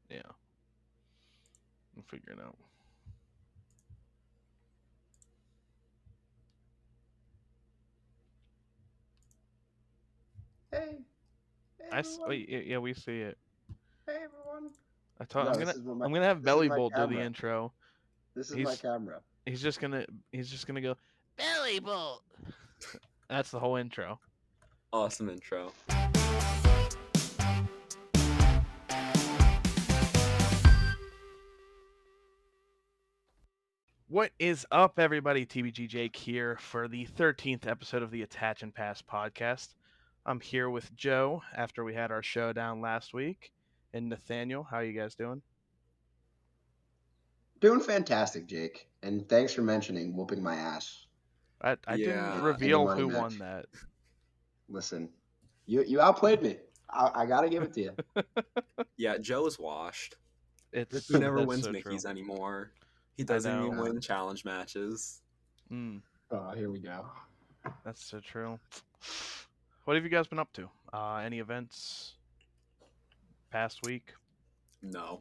Yeah. We'll figure it out. Hey, hey everyone. Wait, yeah, we see it. Hey everyone. I'm No, gonna I'm gonna have this is Belly my Bolt do the camera. intro. This is my He's camera. he's just gonna go Belly Bolt. That's the whole intro. Awesome intro. What is up, everybody? TBG Jake here for the 13th episode of the Attach and Pass podcast. I'm here with Joe after we had our showdown last week, and Nathaniel. How are you guys doing? Doing fantastic, Jake. And thanks for mentioning whooping my ass I didn't Yeah, in the reveal money who won match. that. Listen, you outplayed me. I gotta give it to you. yeah. Joe is washed. It's He never that's wins so true. Mickeys anymore. He I doesn't even know. win challenge matches. Mm, Oh, here we go. that's so true. What have you guys been up to? Any events past week? No.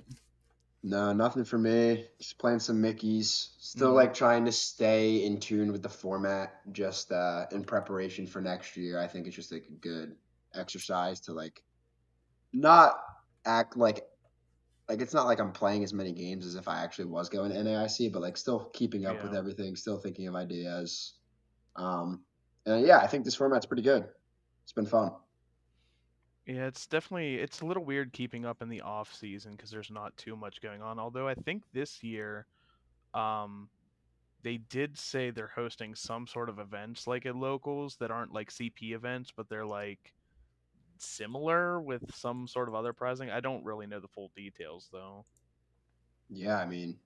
No, nothing for me. Just playing some Mickeys. Still Mm, like trying to stay in tune with the format, just in preparation for next year. I think it's just like a good exercise to like not act like it's not like I'm playing as many games as if I actually was going to NAIC, but like still keeping up with yeah. everything, still thinking of ideas. Um, and yeah, I think this format's pretty good. It's been fun. Yeah, it's a little weird keeping up in the off season because there's not too much going on. Although I think this year, um, they did say they're hosting some sort of events like at locals that aren't like CP events, but they're like similar with some sort of other prizing. I don't really know the full details though. Yeah, I mean,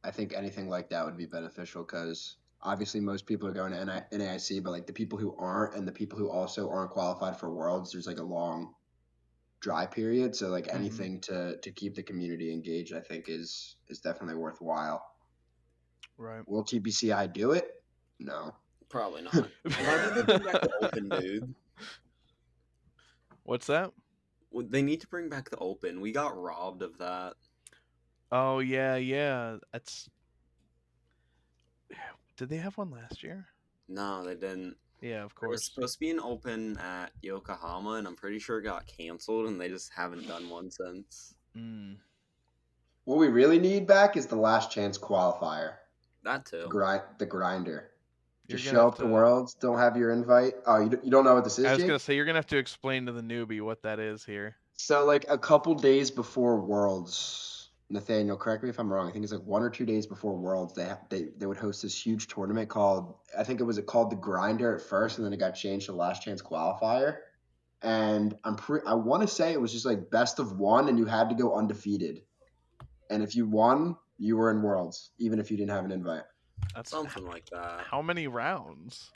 I think anything like that would be beneficial because obviously most people are going to NAIC, but like the people who aren't and the people who also aren't qualified for Worlds, there's like a long dry period. So like Mm-hmm. anything to keep the community engaged, I think is definitely worthwhile. Right. Will TBCI do it? No. Probably not. Why did they bring back the open, dude? What's that? They need to bring back the open. We got robbed of that. Oh yeah, yeah. That's Did they have one last year? No, they didn't. Yeah, of There was course. supposed to be an open at Yokohama, and I'm pretty sure it got canceled, and they just haven't done one since. Mm. What we really need back is the last chance qualifier. That too. The grinder. You're Just gonna show have up to to. Worlds, don't have your invite. Oh, you don't know what this I is, was gonna Jake? say you're gonna have to explain to the newbie what that is here. So like a couple days before Worlds, Nathaniel, correct me if I'm wrong. I think it's like 1 or 2 days before Worlds. They would host this huge tournament called called the Grinder at first, and then it got changed to Last Chance Qualifier. And I want to say it was just like best of one, and you had to go undefeated. And if you won, you were in Worlds, even if you didn't have an invite. That's Something like that. how many rounds?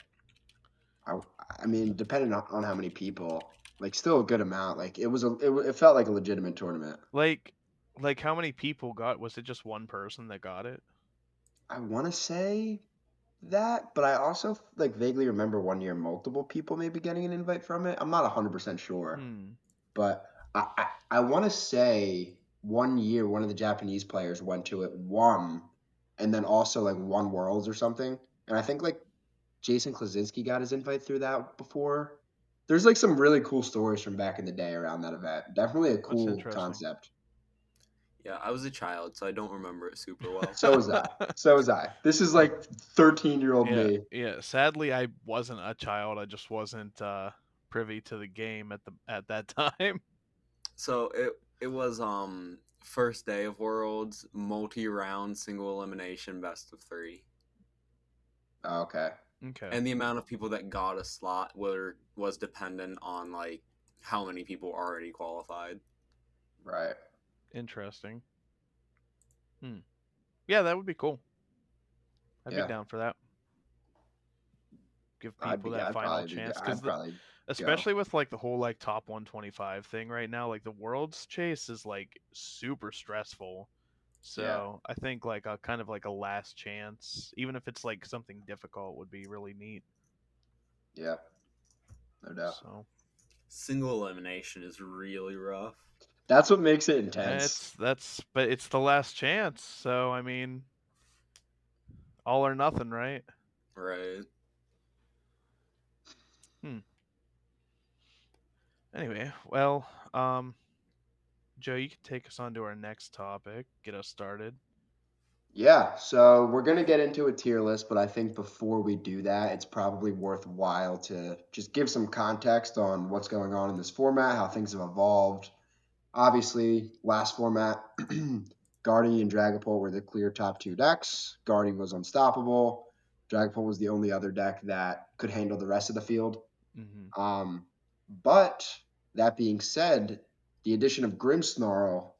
I, I mean, depending on how many people, like still a good amount. Like it felt like a legitimate tournament. Like, how many people got? Was it just one person that got it? I want to say that, but I also like vaguely remember one year multiple people maybe getting an invite from it. I'm not 100% sure, Hmm. but I want to say one year one of the Japanese players went to it, won, and then also like won Worlds or something. And I think like Jason Klasinski got his invite through that before. There's like some really cool stories from back in the day around that event. Definitely a That's cool interesting. concept. Yeah, I was a child, so I don't remember it super well. So was I. So was I. This is like 13-year-old Yeah, me. yeah. Sadly, I wasn't a child. I just wasn't privy to the game at that time. So it was first day of Worlds, multi-round single elimination best of 3. Oh, okay. Okay, And the amount of people that got a slot was dependent on like how many people already qualified. Right. interesting. Hmm. Yeah, that would be cool. I'd be Yeah. down for that. Give people that I'd final probably be. chance because I'd probably go. especially with like the whole like top 125 thing right now, like the world's chase is like super stressful. Yeah. So I think like a kind of like a last chance, even if it's like something difficult, would be really neat. Yeah. No doubt. So Single elimination is really rough. That's what makes it intense. But it's the last chance. So I mean, all or nothing, right? Right. Hmm. Anyway, well, Joe, you can take us on to our next topic. Get us started. Yeah, so we're going to get into a tier list, but I think before we do that, it's probably worthwhile to just give some context on what's going on in this format, how things have evolved. Obviously, last format, Guardy and Dragapult were the clear top two decks. Guardy was unstoppable. Dragapult was the only other deck that could handle the rest of the field. Mm-hmm. But that being said, the addition of Grimmsnarl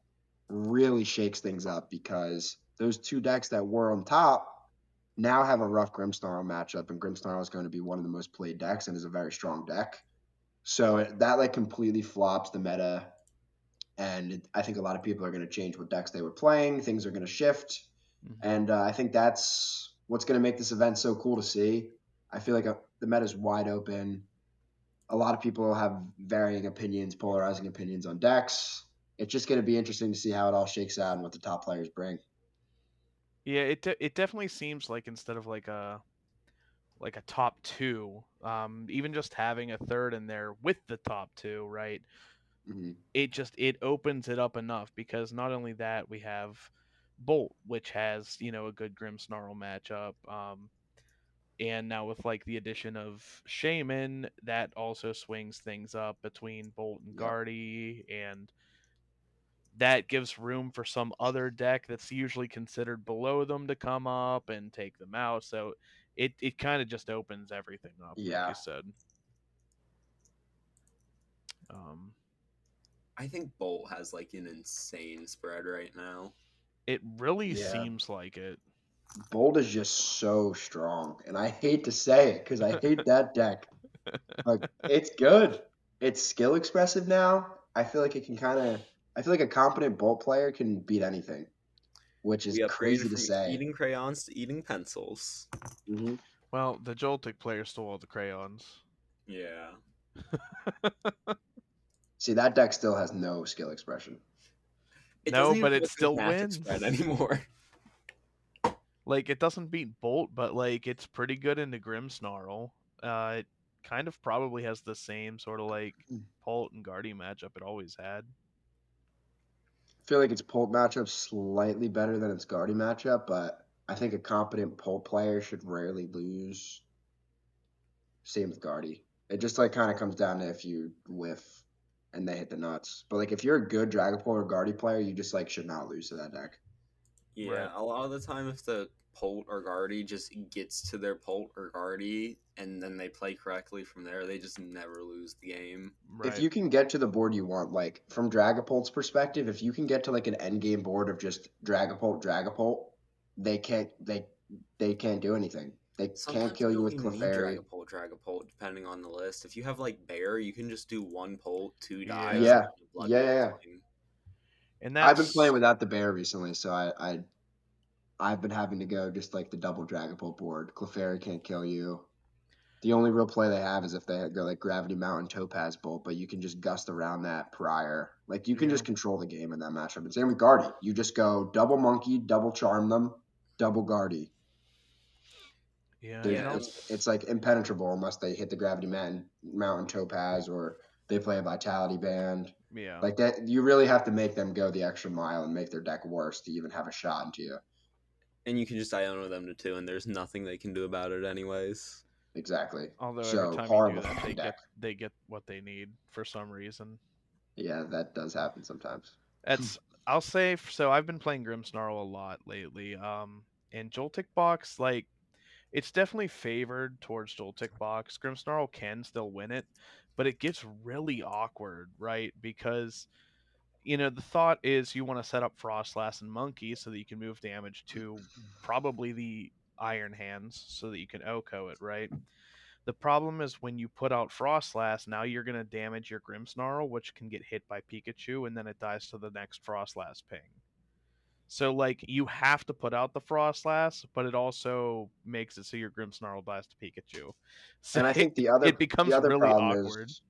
really shakes things up because those two decks that were on top now have a rough Grimmsnarl matchup, and Grimmsnarl is going to be one of the most played decks and is a very strong deck. So that like completely flops the meta, and I think a lot of people are going to change what decks they were playing. Things are going to shift, Mm-hmm. and I think that's what's going to make this event so cool to see. I feel like the meta is wide open. A lot of people have varying opinions, polarizing opinions on decks. It's just going to be interesting to see how it all shakes out and what the top players bring. Yeah, it definitely seems like instead of like a top two, even just having a third in there with the top two, right? Mm-hmm. It opens it up enough because not only that we have Bolt, which has a good Grimmsnarl matchup, and now with like the addition of Shaman, that also swings things up between Bolt and Yep. Guardy, and that gives room for some other deck that's usually considered below them to come up and take them out. So it kind of just opens everything up, like Yeah. you said. Um, I think Bolt has like an insane spread right now. it really Yeah. seems like it. Bold is just so strong, and I hate to say it because I hate that deck. Like it's good. It's skill expressive now. I feel like it can kind of. I feel like a competent Bolt player can beat anything, which is We upgraded crazy to from say. eating crayons to eating pencils. Mm-hmm. Well, the Joltik player stole all the crayons. Yeah. See, that deck still has no skill expression. It No, doesn't even but have it a good still magic spread wins. anymore. Like it doesn't beat Bolt, but like it's pretty good into Grimmsnarl. It kind of probably has the same sort of like Bolt and Guardy matchup it always had. I feel like its Pult matchup slightly better than its Guardy matchup, but I think a competent Pult player should rarely lose. Same with Guardy. It just like kind of comes down to if you whiff and they hit the nuts. But like if you're a good Dragapult or Guardy player, you just like should not lose to that deck. Yeah, Right. a lot of the time, if the Polt or Guardy just gets to their Polt or Guardy and then they play correctly from there, they just never lose the game. If Right. you can get to the board you want, like from Dragapult's perspective, if you can get to like an end game board of just Dragapult, they can't do anything. They can't Sometimes kill you you don't with even need Clefairy. Dragapult, depending on the list. If you have like Bear, you can just do one Polt, two dives, Yeah. Yeah, and a Blood yeah, yeah, Moon yeah. Flame. And I've been playing that's without the bear recently, so I've been having to go just like the double Dragapult board. Clefairy can't kill you. The only real play they have is if they go like Gravity Mountain Topaz Bolt, but you can just gust around that prior. Like you can yeah. just control the game in that matchup. And same with Guardy. You just go double Monkey, double Charm them, double Guardy. Yeah, There's and Yeah, I'll and it's like impenetrable unless they hit the Mountain Topaz or they play a Vitality Band. yeah. Like that, you really have to make them go the extra mile and make their deck worse to even have a shot into you. you can just Iono them to two, and there's nothing they can do about it, anyways. Exactly. Although every So time you do horrible that, fucking deck. they get what they need for some reason. Yeah, that does happen sometimes. That's I'll say so. I've been playing Grimmsnarl a lot lately. And Joltik Box, like it's definitely favored towards Joltik Box. Grimmsnarl can still win it, but it gets really awkward, right? Because the thought is you want to set up Frostlass and Monkey so that you can move damage to probably the Iron Hands so that you can OHKO it, right? The problem is when you put out Frostlass, now you're going to damage your Grimmsnarl, which can get hit by Pikachu, and then it dies to the next Frostlass ping. So, like, you have to put out the Frostlass, but it also makes it so your Grimmsnarl dies to Pikachu. So And I think it the becomes other really problem awkward. is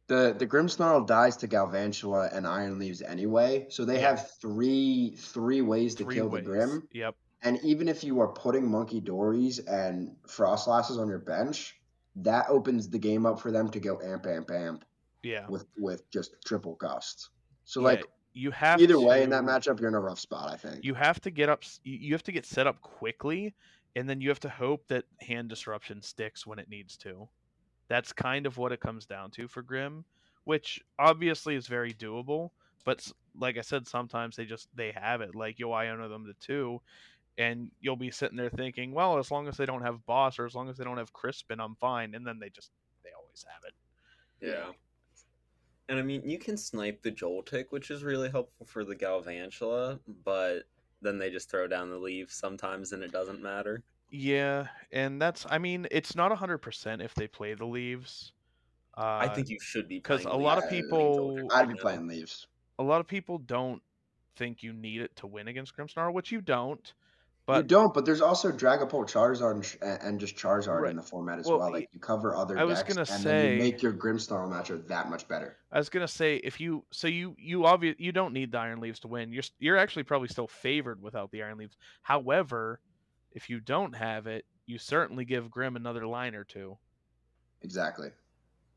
The Grimmsnarl dies to Galvantula and Iron Leaves anyway, so they Yeah, have three ways to three kill the ways. Grim. Yep. And even if you are putting Monkey Dories and Frostlasses on your bench, that opens the game up for them to go amp amp amp Yeah. with just triple costs. So Yeah. like You have either way in that to matchup, you're in a rough spot, I think. you have to get up you have to get set up quickly, and then you have to hope that hand disruption sticks when it needs to. That's kind of what it comes down to for Grim, which obviously is very doable, but like I said, sometimes they have it. Like you'll Iono them to 2, and you'll be sitting there thinking, well, as long as they don't have Boss or as long as they don't have Crispin, I'm fine. And then they always have it. Yeah. Yeah. And I mean, you can snipe the Joltik, which is really helpful for the Galvantula, but then they just throw down the leaf sometimes and it doesn't matter. Yeah, and I mean, it's not 100% if they play the leaves. I think you should be Because playing leaves and playing Joltik I'd right be now. playing Leaves. a lot of people don't think you need it to win against Grimmsnarl, which you don't. You But don't, but there's also Dragapult Charizard and just Charizard in right, the format as well, well. Like you cover other I was decks, gonna and then you say, make your Grimmsnarl matchup that much better. if you don't need the Iron Leaves to win. You're actually probably still favored without the Iron Leaves. However, if you don't have it, you certainly give Grim another line or two. Exactly.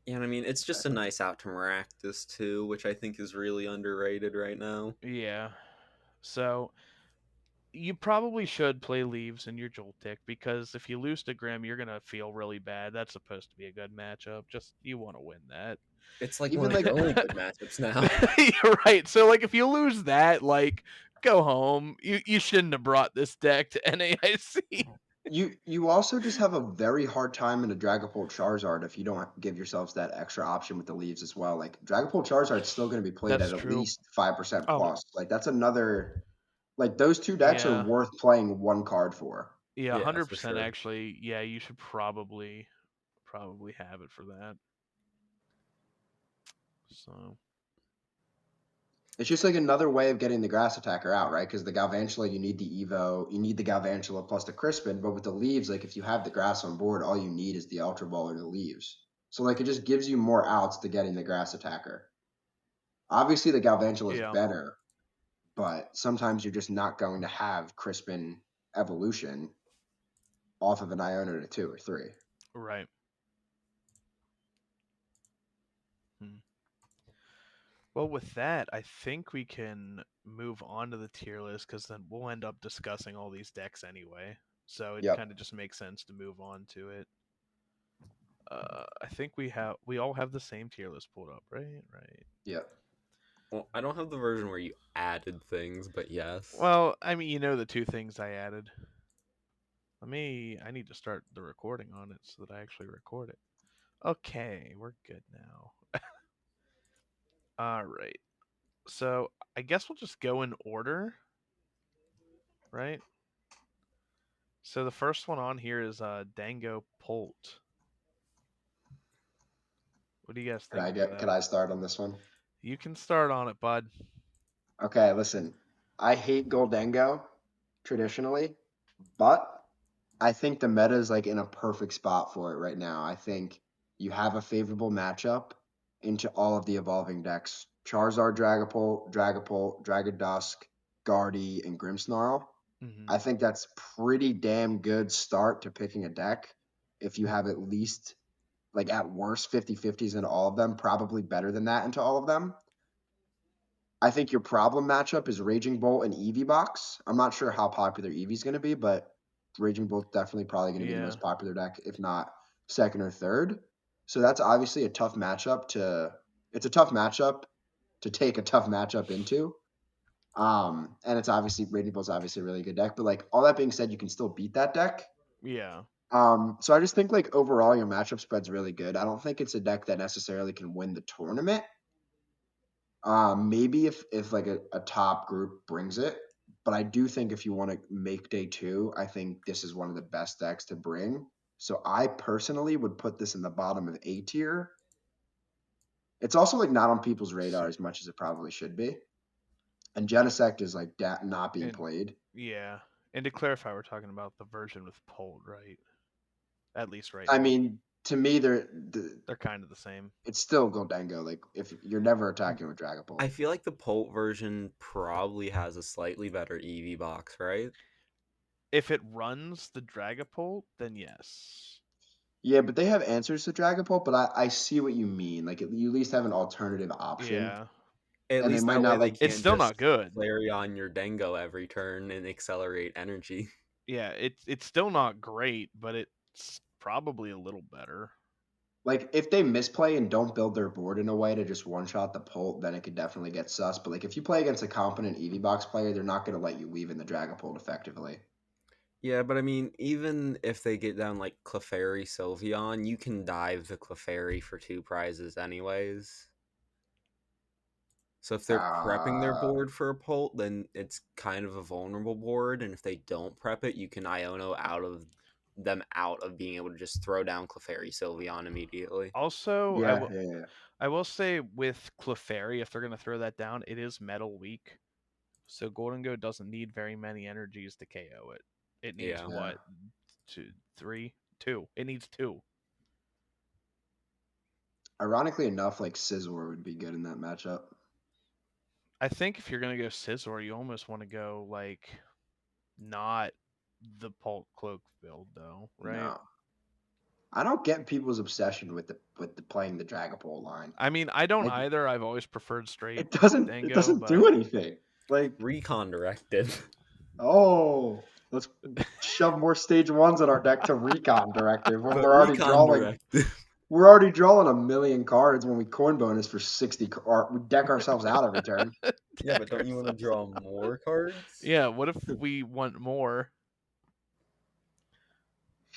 Yeah, and I mean, it's just a nice out to Maractus too, which I think is really underrated right now. Yeah. So you probably should play Leaves in your Joltik because if you lose to Grim, you're gonna feel really bad. That's supposed to be a good matchup. Just you want to win that. It's like one Even of like your only good matchups now. You're right. So like if you lose that, like go home. You shouldn't have brought this deck to NAIC. you also just have a very hard time in a Dragapult Charizard if you don't give yourselves that extra option with the leaves as well. Like Dragapult Charizard's still going to be played That's at true. least 5% Oh plus. Like that's another like those two decks are yeah, worth playing one card for. yeah, Yeah, for 100% sure. actually. Yeah, you should probably have it for that. So It's just like another way of getting the grass attacker out, right? Because the Galvantula, you need the Galvantula plus the Crispin, but with the leaves, like if you have the grass on board, all you need is the Ultra Ball or the leaves. So like it just gives you more outs to getting the grass attacker. Obviously the Galvantula is yeah, better, but sometimes you're just not going to have Crispin evolution off of an Iona to 2 or 3. right. Hmm. Well, with that, I think we can move on to the tier list because then we'll end up discussing all these decks anyway. So it Yep. kind of just makes sense to move on to it. I think we all have the same tier list pulled up, right? Right. Yep. Well, I don't have the version where you added things, but yes. Well, I mean, the two things I added. I need to start the recording on it so that I actually record it. Okay, we're good now. All right. So I guess we'll just go in order, right? So the first one on here is Dango Polt. What are you guys thinking for Could that? I start on this one? You can start on it, bud. Okay, listen. I hate Goldengo traditionally, but I think the meta is like in a perfect spot for it right now. I think you have a favorable matchup into all of the evolving decks. Charizard, Dragapult, Dragadusk, Guardy, and Grimmsnarl. Hmm. I think that's pretty damn good start to picking a deck. If you have at least, like at worst, 50-50s into all of them, probably better than that into all of them. I think your problem matchup is Raging Bolt and Eevee Box. I'm not sure how popular Eevee's going to be, but Raging Bolt's definitely probably going to be the Yeah. most popular deck, if not second or third. So that's obviously a tough matchup to. It's a tough matchup to take a tough matchup into. And it's obviously Raging Bolt's obviously a really good deck, but like all that being said, you can still beat that deck. Yeah. So I just think like overall your matchup spread's really good. I don't think it's a deck that necessarily can win the tournament. Maybe if like a top group brings it, but I do think if you want to make day 2, I think this is one of the best decks to bring. So I personally would put this in the bottom of A tier. It's also like not on people's radar as Super. much as it probably should be. And Genesect is like not being And played. yeah. And to clarify, we're talking about the version with Polt, right? At least right I now. mean, to me, They're kind of the same. it's still Goldengo. Like if you're never attacking with Dragapult. I feel like the Polt version probably has a slightly better EV box, right? If it runs the Dragapult, then yes. Yeah, but they have answers to Dragapult. But I see what you mean. Like you at least have an alternative option, Yeah. At and they least might that way not they like. It's can't still just not good. Flareon your Dengo every turn and accelerate energy. Yeah, it's still not great, but it's probably a little better. Like if they misplay and don't build their board in a way to just one shot the Polt, then it could definitely get sus. But like if you play against a competent EV box player, they're not going to let you weave in the Dragapult effectively. Yeah, but I mean, even if they get down like Clefairy Sylveon, you can dive the Clefairy for 2 prizes anyways. So if they're prepping their Uh, board for a Polt, then it's kind of a vulnerable board, and if they don't prep it, you can Iono out of being able to just throw down Clefairy Sylveon immediately. Also, yeah, yeah, yeah. I will say with Clefairy, if they're gonna throw that down, it is metal weak. So Golden Go doesn't need very many energies to KO it. It needs Yeah. Yeah. what? Two. It needs two. Ironically enough, like Scizor would be good in that matchup. I think if you're gonna go Scizor, you almost want to go like not the Pulp Cloak build though, right? No, I don't get people's obsession with the playing the Dragapult line. I mean, I don't Like either. I've always preferred straight it Dango, doesn't but do anything. Like Recon directed. oh, let's shove more stage ones in our deck to recon directive when But we're already Recon drawing. directed. We're already drawing a million cards when we coin bonus for 60. Or we deck ourselves out every turn. Yeah, deck but don't you want to ourselves draw out. more cards? Yeah, what if we want more?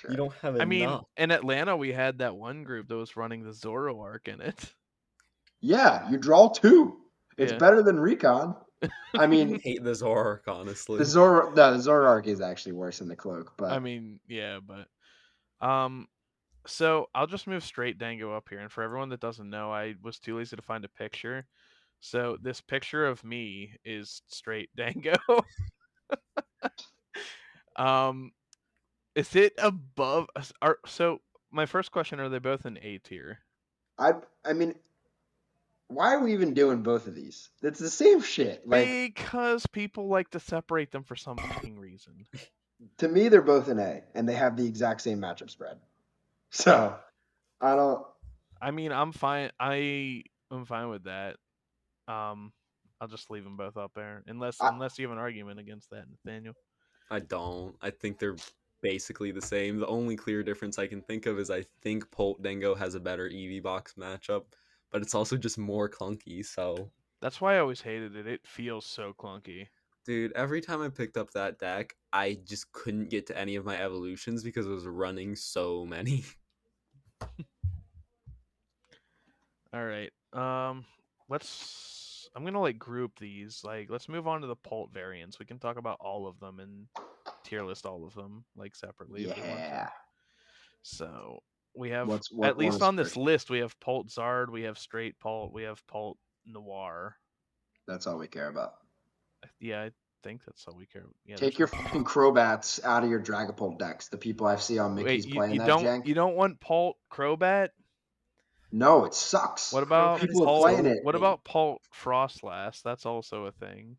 You Sure. don't have I mean, enough. in Atlanta, we had that one group that was running the Zoroark in it. Yeah, you draw 2. It's Yeah. better than recon. I mean, Hate this Zoroark, the honestly. Zoroark is actually worse than the cloak, I but mean, yeah, but so I'll just move straight Dango up here, and for everyone that doesn't know, I was too lazy to find a picture. So this picture of me is straight Dango. um, is it above? So my first question: are they both in A tier? I mean, why are we even doing both of these? It's the same shit. Like Because people like to separate them for some fucking reason. to me, they're both an A, and they have the exact same matchup spread. So I don't. I mean, I'm fine. I'm fine with that. Um, I'll just leave them both up there, unless I, you have an argument against that, Nathaniel. I don't. I think they're basically the same. The only clear difference I can think of is I think Polt Dengo has a better EV box matchup, but it's also just more clunky. So, That's why I always hated it. It feels so clunky. dude, every time I picked up that deck, I just couldn't get to any of my evolutions because it was running so many. All right. Let's. I'm gonna like group these. Like, let's move on to the Pult variants. We can talk about all of them and tier list all of them like separately if we want to. yeah. So we have What at one least is on this first? list we have Pult Zard, we have straight Pult, we have Pult Noir. That's all we care about. Yeah, I think that's all we care. Yeah, Take there's your nothing. fucking Crobats out of your Dragapult decks. The people I see on Wait, Mickey's playing that jank. you don't want Pult Crobat? No, it sucks. What about Crobat is People are Pult? playing so it. What lame. about Pult Frostlass? That's also a thing.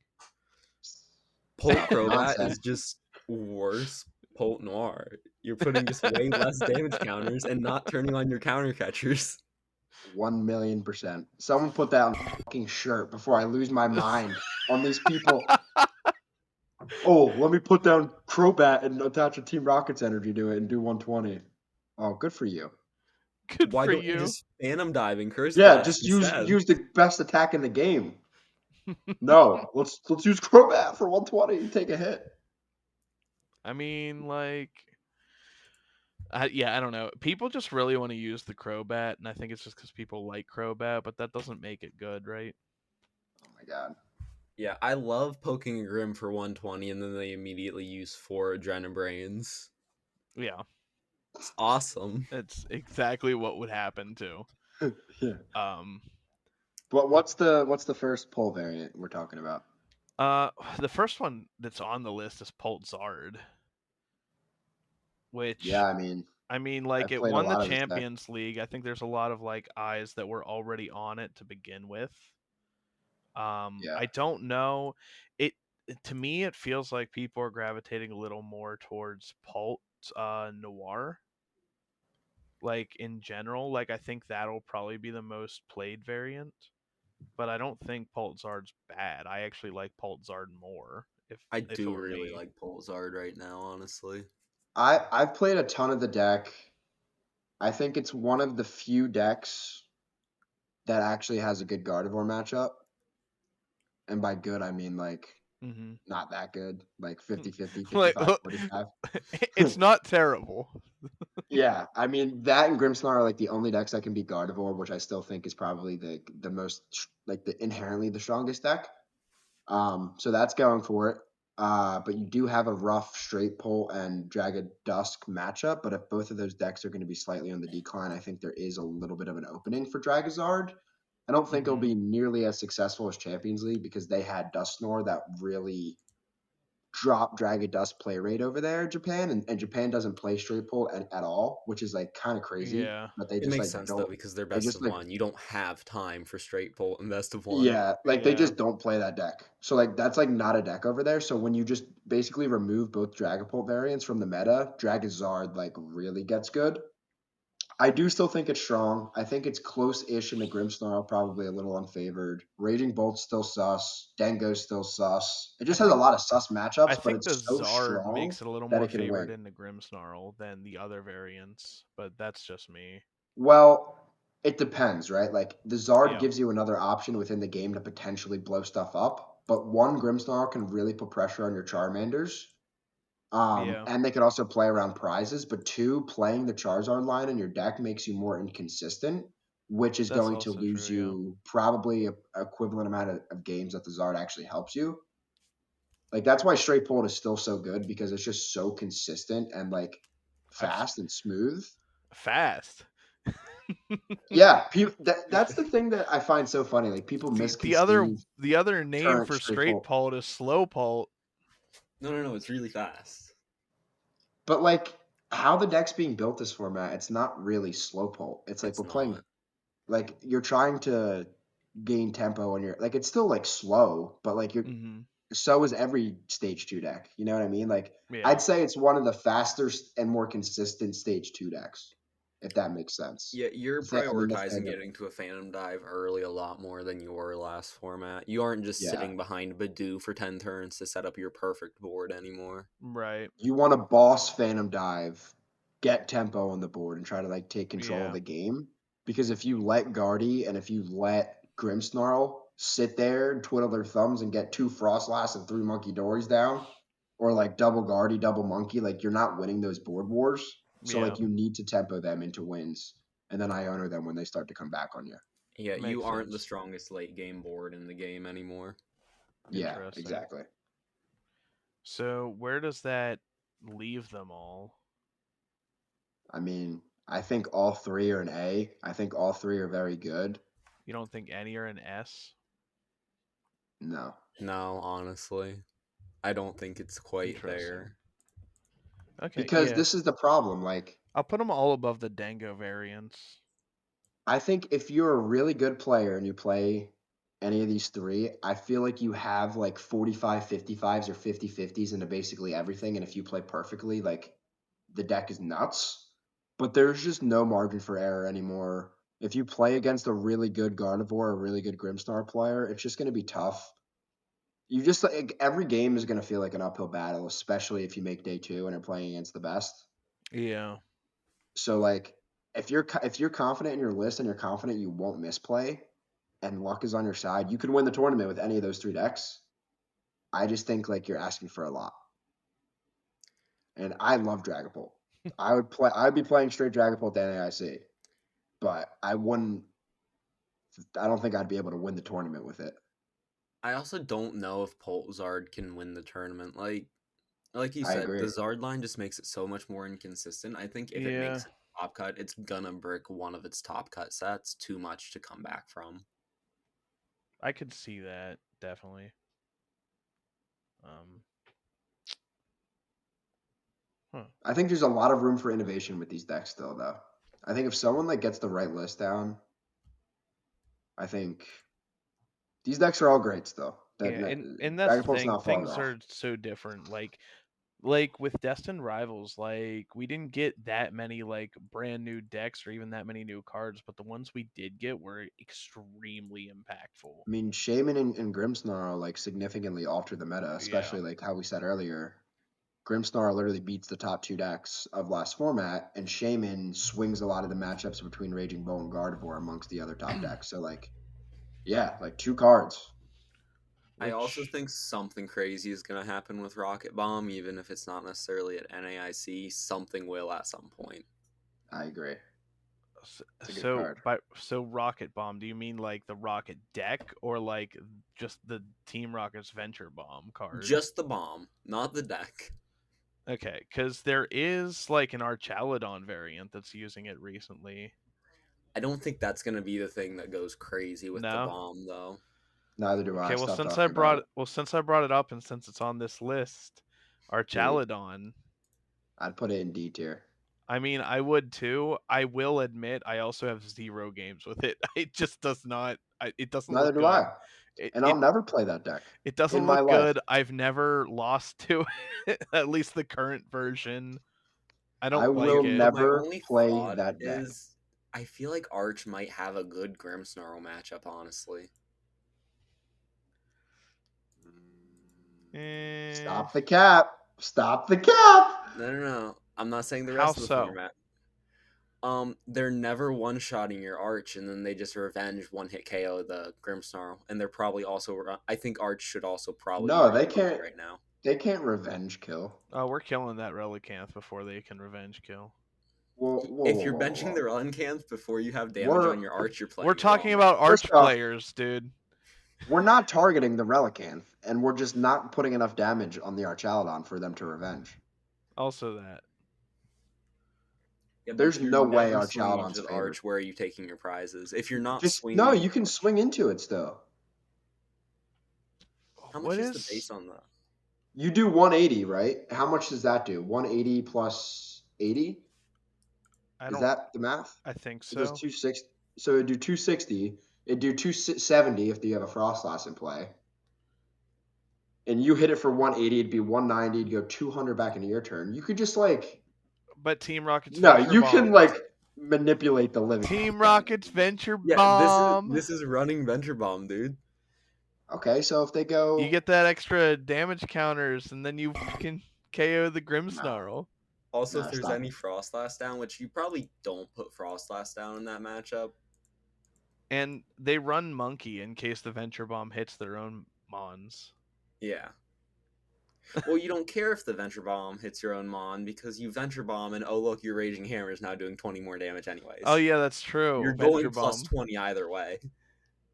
Polt Crobat is Nonsense. just worse Polt Noir. You're putting just way less damage counters and not turning on your counter catchers. 1,000,000%. Someone put that on a fucking shirt before I lose my mind on these people. Oh, let me put down Crobat and attach a Team Rockets energy to it and do 120. Oh, good for you. Good Why for don't you you. just Phantom Dive and Curse Yeah, Blast just instead? use the best attack in the game. No, let's use Crobat for 120 and take a hit. I mean, like, yeah, I don't know. People just really want to use the Crobat, and I think it's just because people like Crobat, but that doesn't make it good, right? Oh my god. Yeah, I love poking a Grim for 120 and then they immediately use 4 Adrenaline Brains. Yeah, It's awesome. it's exactly what would happen too. Yeah. Um, But what's the first pull variant we're talking about? the first one that's on the list is Pult Zard, which Yeah, I mean, I mean, like I've it played a won the lot of this deck. Champions League. I think there's a lot of like eyes that were already on it to begin with. Yeah. I don't know. It to me it feels like people are gravitating a little more towards Pult Noir. Like in general, like I think that'll probably be the most played variant. But I don't think Pult Zard's bad. I actually like Pult Zard more I if it do were really me. like Polzard right now, honestly. I've played a ton of the deck. I think it's one of the few decks that actually has a good Gardevoir matchup. And by good, I mean like Mm-hmm. not that good, like 50-50, Like 55-45. it's not terrible. Yeah, I mean that and Grimmsnarl are like the only decks that can beat Gardevoir, which I still think is probably the most like the inherently the strongest deck. So that's going for it. But you do have a rough straight pull and Jagged Dusk matchup. But if both of those decks are going to be slightly on the decline, I think there is a little bit of an opening for Dragazard. I don't think it'll Mm-hmm. be nearly as successful as Champions League because they had Dusknoir that really dropped Dragon Dust play rate over there in Japan, and Japan doesn't play straight pull at all, which is like kind of crazy. Yeah. But they It just makes like sense though don't. because they're They best just of like one. You don't have time for straight pull and best of one. yeah, like they Yeah. just don't play that deck. So like that's like not a deck over there. So when you just basically remove both Dragapult variants from the meta, Dragazard like really gets good. I do still think it's strong. I think it's close-ish in the Grimmsnarl, probably a little unfavored. Raging Bolt's still sus. Dengo's still sus. It I just has a think lot of sus I matchups, but think the it's so Zard strong makes it a little that more it can favored win. in the Grimmsnarl than the other variants, but that's just me. Well, it depends, right? Like the Zard Yeah. gives you another option within the game to potentially blow stuff up, but one Grimmsnarl can really put pressure on your Charmanders. Yeah. And they could also play around prizes, but two, playing the Charizard line in your deck makes you more inconsistent, which is That's going to also lose true, yeah. you probably a equivalent amount of games that the Zard actually helps you. Like that's why straight pulled is still so good because it's just so consistent and like I've s- fast and smooth. fast. Yeah, that's the thing that I find so funny. Like people The misconceive the other name current for straight straight pull. pult is slow pult. No, it's really fast. But like how the deck's being built this format, it's not really slow pull. It's like It's we're playing not. like you're trying to gain tempo and you're like it's still like slow, but like you're Mm-hmm. so is every stage two deck. You know what I mean? Like Yeah. I'd say it's one of the faster and more consistent stage two decks, if that makes sense. Yeah, you're I mean, prioritizing Nathaniel, getting to a Phantom Dive early a lot more than you were last format. You aren't just yeah. sitting behind Badoo for 10 turns to set up your perfect board anymore. Right. You want to boss Phantom Dive, get tempo on the board, and try to like take control of Yeah. the game. Because if you let Guardy and if you let Grimmsnarl sit there and twiddle their thumbs and get two Frostlass and three Monkey Dories down, or like double Guardy, double Monkey, like you're not winning those board wars. So Yeah. like you need to tempo them into wins, and then I honor them when they start to come back on you. Yeah, you Makes aren't the sense. strongest late game board in the game anymore. Yeah, Interesting. exactly. So where does that leave them all? I mean, I think all three are an A. I think all three are very good. You don't think any are an S? No. No, honestly. I don't think it's quite Interesting. there. Okay, Because yeah. this is the problem. Like, I'll put them all above the Dango variants. I think if you're a really good player and you play any of these three, I feel like you have like 45 55s or 50-50s into basically everything. And if you play perfectly, like the deck is nuts. But there's just no margin for error anymore. If you play against a really good Gardevoir, a really good Grimmstar player, it's just going to be tough. You just like every game is going to feel like an uphill battle, especially if you make day two and are playing against the best. Yeah. So like if you're confident in your list and you're confident you won't misplay and luck is on your side, you can win the tournament with any of those three decks. I just think like you're asking for a lot. And I love Dragapult. I would be playing straight Dragapult than NAIC, but I don't think I'd be able to win the tournament with it. I also don't know if Polzard can win the tournament. Like you I said, the agree. Zard line just makes it so much more inconsistent. I think if it Yeah. makes it top cut, it's gonna brick one of its top cut sets too much to come back from. I could see that, definitely. Um Huh. I think there's a lot of room for innovation with these decks still, though. I think if someone like gets the right list down, I think these decks are all great still. Yeah, and that's the Dragapult's thing. not far Things off. are so different. Like with Destined Rivals, like we didn't get that many like brand new decks or even that many new cards, but the ones we did get were extremely impactful. I mean, Shaman and Grimmsnarl like significantly alter the meta, Yeah. especially like how we said earlier. Grimmsnarl literally beats the top two decks of last format, and Shaman swings a lot of the matchups between Raging Bull and Gardevoir amongst the other top decks. So like, yeah, like two cards. I also Which think something crazy is going to happen with Rocket Bomb, even if it's not necessarily at NAIC. Something will at some point. I agree. It's a good so card. so Rocket Bomb, do you mean like the Rocket deck or like just the Team Rocket's Venture Bomb card? Just the bomb, not the deck. Okay, because there is like an Archaludon variant that's using it recently. I don't think that's going to be the thing that goes crazy with the No. bomb, though. Neither do I. Okay, well Stop since I talking about brought it. it since I brought it up and since it's on this list, D. Archaludon. I'd put it in D tier. I mean, I would too. I will admit, I also have 0 games with it. It just does not. It doesn't Neither look do good. I. It And I'll it never play that deck it in doesn't my look life. good. I've never lost to it. At least the current version. I I don't will like it. But my never only play thought that deck. is I feel like Arch might have a good Grimmsnarl matchup, honestly. Eh, Stop the cap. Stop the cap. No. I'm not saying the how rest of the so? format. They're never one-shotting your Arch, and then they just revenge one-hit KO the Grimmsnarl, and they're probably also. I think Arch should also probably be No, they running Monkey can't. right now. They can't revenge kill. Oh, we're killing that Relicanth before they can revenge kill. Whoa, whoa, If whoa, you're whoa, whoa, benching the whoa. run cans before you have damage We're on your Arch, you're We're playing talking wrong. about first Arch off, players, dude. we're not targeting the Relicanth, and we're just not putting enough damage on the Archaludon for them to revenge. Also that. Yeah, but if There's you're no way never swinging Archaludon's into the favored. Arch, where are you taking your prizes? If you're not Just no, swinging, you can swing into it still. how What much is the is? base on that? You do 180, right? How much does that do? 180 plus 80? I Is don't. that the math? I think It does so. 260. So it'd do 260. It'd do 270 if you have a Frostlass in play. And you hit it for 180, it'd be 190, it'd go 200 back into your turn. You could just like, But Team Rocket's no, Venture you can Bomb. like manipulate the living. Team Rocket's Venture Yeah, Bomb. this is running Venture Bomb, dude. Okay, so if they You go, get that extra damage counters, and then you can KO the no, Grimmsnarl. Also, if no, there's stop any it. Frostlass down, which you probably don't put Frostlass down in that matchup. And they run Monkey in case the Venture Bomb hits their own Mons. Yeah. Well, you don't care if the Venture Bomb hits your own Mon because you Venture Bomb and oh look, your Raging Hammer is now doing 20 more damage anyways. Oh yeah, that's You're true. Venture going plus Bomb. 20 either way.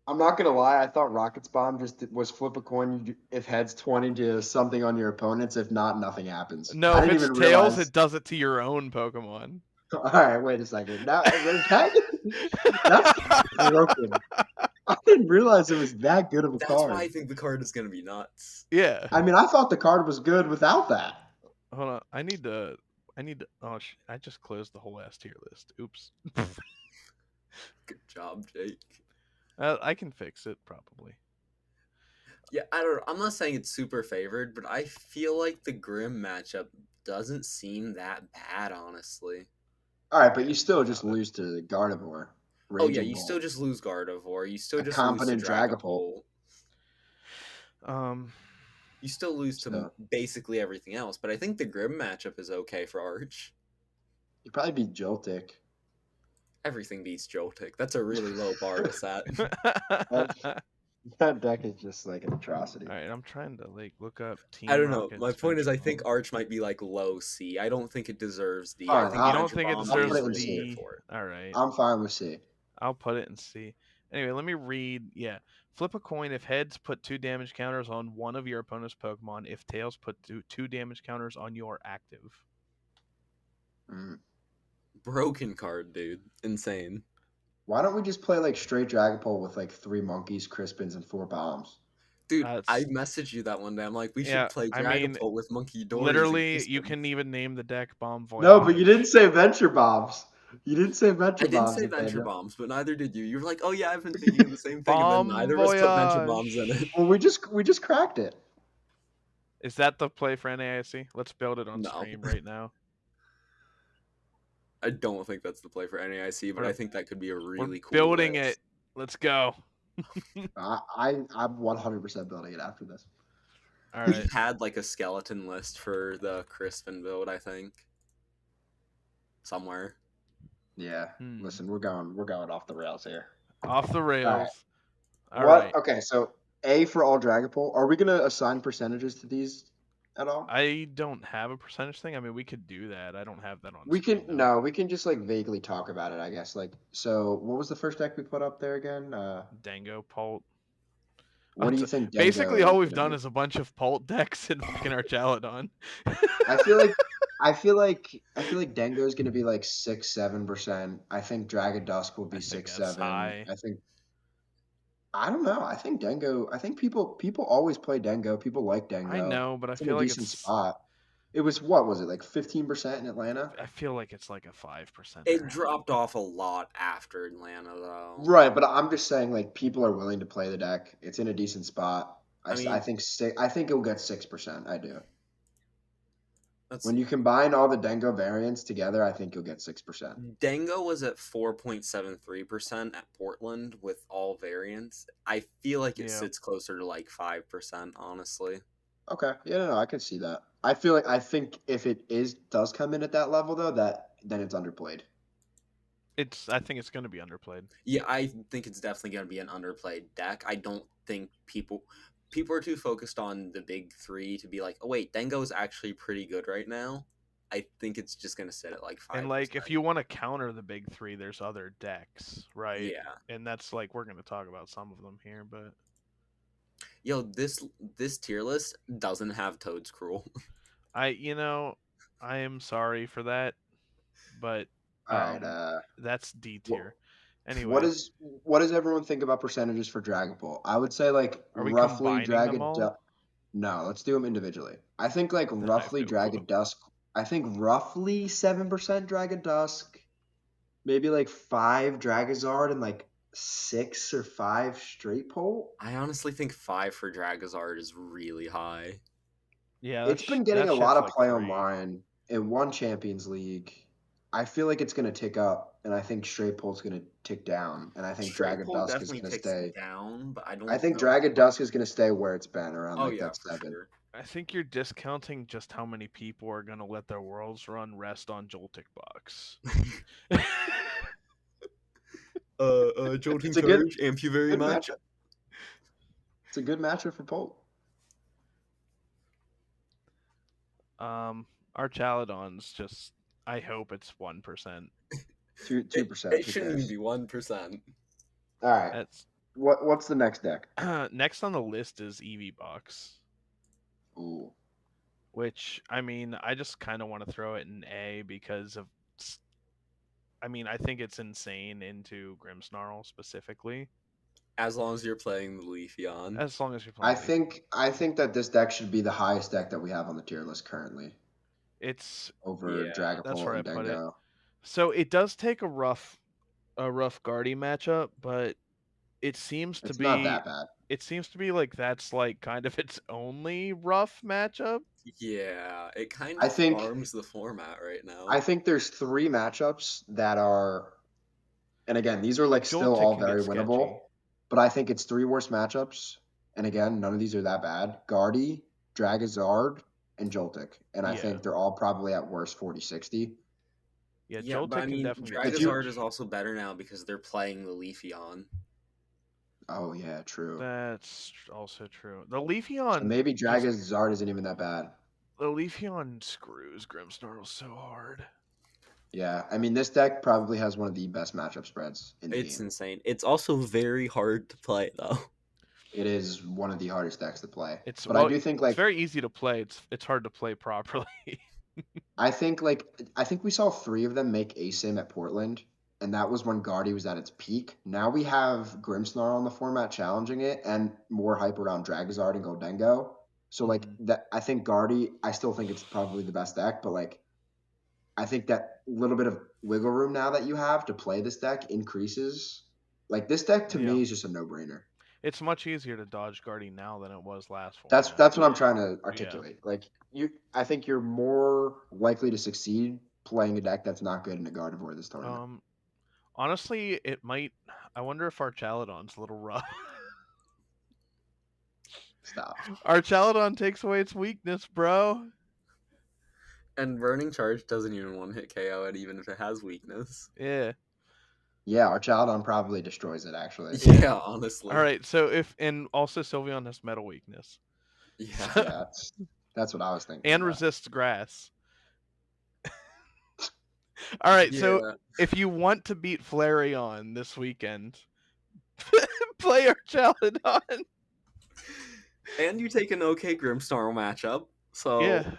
I'm not gonna lie. I thought Rocket's Bomb just was flip a coin. If heads 20 to something on your opponents. If not, nothing happens. No, I if didn't it's even tails, realize. it does it to your own Pokemon. All right, wait a second. Now that's broken. I didn't realize it was that good of a That's why card. I think the card is going to be nuts. Yeah. I mean, I thought the card was good without that. Hold on. I need to. Oh, I just closed the whole ass tier list. Oops. Good job, Jake. I can fix it probably. Yeah, I don't know. I'm not saying it's super favored, but I feel like the Grim matchup doesn't seem that bad, honestly. All right, but Yeah, you still just without it. lose to Gardevoir. Oh yeah, Raging you still Bull. just lose Gardevoir. You still A just lose to competent Dragapult. Dragapult. Um. You still lose to So basically everything else, but I think the Grim matchup is okay for Arch. you probably beat Joltik. Everything beats Joltik. That's a really low bar to set. That deck is just like an atrocity. All right, I'm trying to like look up I Team don't know. My Rocket's point is, Venture I think Bomb. Arch might be like low C. I don't think it deserves D. I Fine, think You I'll, don't Venture think it Bomb I'll put is deserves it in really C. good D? for it. All right, I'm fine with C. I'll put it in C. Anyway, let me read. Yeah, flip a coin. If heads, put 2 damage counters on one of your opponent's Pokemon. If tails, put two damage counters on your active. Mm. Broken card, dude. Insane. Why don't we just play like straight Dragapult with like 3 monkeys, Crispins, and 4 bombs? Dude, I That's messaged you that one day. I'm like, we should yeah. play I mean, Dragapult with Monkey Dories and literally, you Kristen. can even name the deck Bomb No, but you didn't Voyage. say Venture Bombs. You didn't say I Venture didn't Bombs, say Venture Nathaniel. Bombs, but neither did you. You were like, oh yeah, I've been thinking of the same thing, and then Bomb neither of us put Venture Bombs in Voyage. it. Well, we just cracked it. Is that the play for NAIC? Let's build it on No, stream right now. I don't think that's the play for NAIC, but We're I think that could be a we're really cool building it. list. Let's go. I'm 100% building it after this. All We right. had like a skeleton list for the Crispin build, I think, somewhere. Yeah. Listen, we're going off the rails here. Off the All right. rails. All What? right. Okay, so A for all Dragapult. Are we gonna assign percentages to these at all? I don't have a percentage thing. I mean, we could do that. I don't have that on We can screen though. we can just like vaguely talk about it, I guess. Like, so what was the first deck we put up there again? Dango Pult. What do you think Basically, Dengo all is we've gonna done be? is a bunch of Pult decks and fucking Archaludon. I feel like I feel like Dengo is gonna be like 6-7%. I think Dragon Dusk will I be think six that's seven. high. I don't know. I think Dengo. I think people always play Dengo. People like I Dengo. know, but I It's in a feel like decent it's. spot. It was what was it like 15% in Atlanta? I feel like it's like a 5%. It dropped off a lot after Atlanta, though. Right, but I'm just saying like people are willing to play the deck. It's in a decent spot. I I mean, think I think it'll get 6%. I do. that's When you combine all the Dengo variants together, I think you'll get 6%. Dango was at 4.73% at Portland with all variants. I feel like it Yeah. sits closer to like 5%, honestly. Okay. Yeah, no, I can see that. I think if it does come in at that level though, then it's underplayed. I think it's going to be underplayed. Yeah, I think it's definitely going to be an underplayed deck. I don't think people are too focused on the big three to be like, oh wait, Dango is actually pretty good right now. I think it's just going to sit at like 5%. And like, if you want to counter the big three, there's other decks, right? Yeah. And that's like we're going to talk about some of them here, but Yo, this tier list doesn't have Toad's Cruel. I am sorry for that, but All right. that's D What, tier. what Anyway, is what does everyone think about percentages for Dragapult? I would say like are we roughly combining them all? No, let's do them individually. I think like Then I have roughly no clue. Dragon Dusk. I think roughly 7% Dragon Dusk, maybe like 5 Dragazard and like 6 or 5 Straight Pole. I honestly think 5 for Dragazard is really high. Yeah, It's been getting that a lot shit's of like play 3. online. It won Champions League. I feel like it's going to tick up, and I think Straight Pole's going to tick down, and I think Straight Dragon Pole Dusk is definitely going to ticks stay. down, but I I don't think know. Dragon Dusk is going to stay where it's been, around Oh like yeah, that for 7. sure. I think you're discounting just how many people are going to let their worlds run rest on Joltik Box. Jolting It's a good Courage, Amphu very good much. matchup. It's a good matchup for Pole. Archaludon's just. I hope it's 1%. 2%. It shouldn't even be 1%. All right. That's What's the next deck? next on the list is Eevee Box, Ooh. which I mean, I just kind of want to throw it in A because of. I mean, I think it's insane into Grimmsnarl specifically. As long as you're playing the Leafeon. As long as you're I playing Leafeon. think that this deck should be the highest deck that we have on the tier list currently It's over Yeah, that's Dragapult where I and put it. Dengo. So it does take a rough Guardy matchup, but it seems to It's not be that bad. like that's like kind of its only rough matchup. yeah, it kind I of think farms the format right now. I think there's 3 matchups that are, and again, these are like still Joltik all can very get sketchy. winnable, but I think it's 3 worst matchups. And again, none of these are that bad. Guardy, Dragazard, and Joltik. And I Yeah. think they're all probably at worst 40-60. Yeah, Yeah, but Joltik I can mean, definitely get If you Dragazard sketchy. is also better now because they're playing the Leafeon. Oh yeah, true. That's also true. The So Leafeon maybe Dragazard isn't even that bad. screws Grimmsnarl so hard. Yeah, I mean this deck probably has one of the best matchup spreads in the It's game. insane. It's also very hard to play though. It is one of the hardest decks to play. It's But I do think it's like very easy to play. It's hard to play properly. I think we saw 3 of them make ASIM at Portland. and that was when Guardy was at its peak. Now we have Grimmsnarl on the format challenging it, and more hype around Dragozard and Goldengo. So like Mhm. that, I think Guardy. I still think it's probably the best deck, but like I think that little bit of wiggle room now that you have to play this deck increases. Like this deck to Yeah. me is just a no brainer. It's much easier to dodge Guardy now than it was last That's format. that's what I'm Yeah. trying to Yeah. articulate. Like I think you're more likely to succeed playing a deck that's not good in a Gardevoir this tournament. Honestly, it might. I wonder if our Chaladon's a little rough. Stop. Our Chaladon takes away its weakness, bro. And Burning Charge doesn't even one hit KO it, even if it has weakness. Yeah. Yeah, our Chaldon probably destroys it actually. Yeah. Yeah, All honestly. right. So and also Sylveon has metal weakness. Yeah. Yeah, that's what I was thinking. And Yeah. resists grass. All right. So Yeah. if you want to beat Flareon this weekend, play our Chaladon. And you take an okay Grimmsnarl matchup, so Yeah.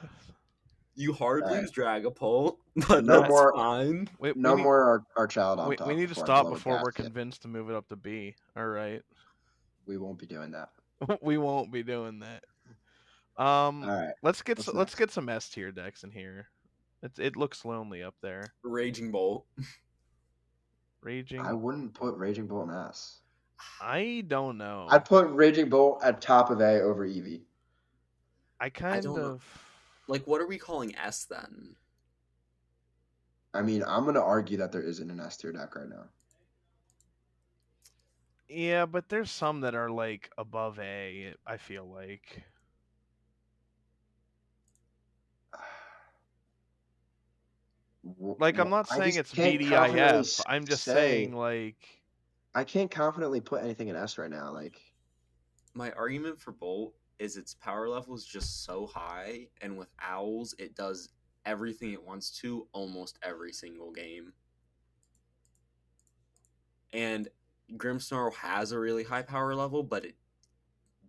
you hard All right. lose Dragapult, but No that's more fine. We no need more our Chaldon we talk need to before I stop blow it before gas we're to you. convinced to move it up to B. All right. We won't be doing that. We won't be doing that. All right. Let's What's let's next? get some S tier decks in here. It looks lonely up there. Raging Bolt. I Raging. wouldn't put Raging Bolt in S. I don't know. I'd put Raging Bolt at top of A over Eevee. I I kind don't know. of Like, what are we calling S then? I mean, I'm gonna argue that there isn't an S tier deck right now. yeah, but there's some that are like above A. I feel like I'm not I saying just it's can't confidently VDIF. I'm just say saying like I can't confidently put anything in S right now. Like My argument for Bolt is its power level is just so high, and with Owls, it does everything it wants to almost every single game. And Grimmsnarl has a really high power level, but it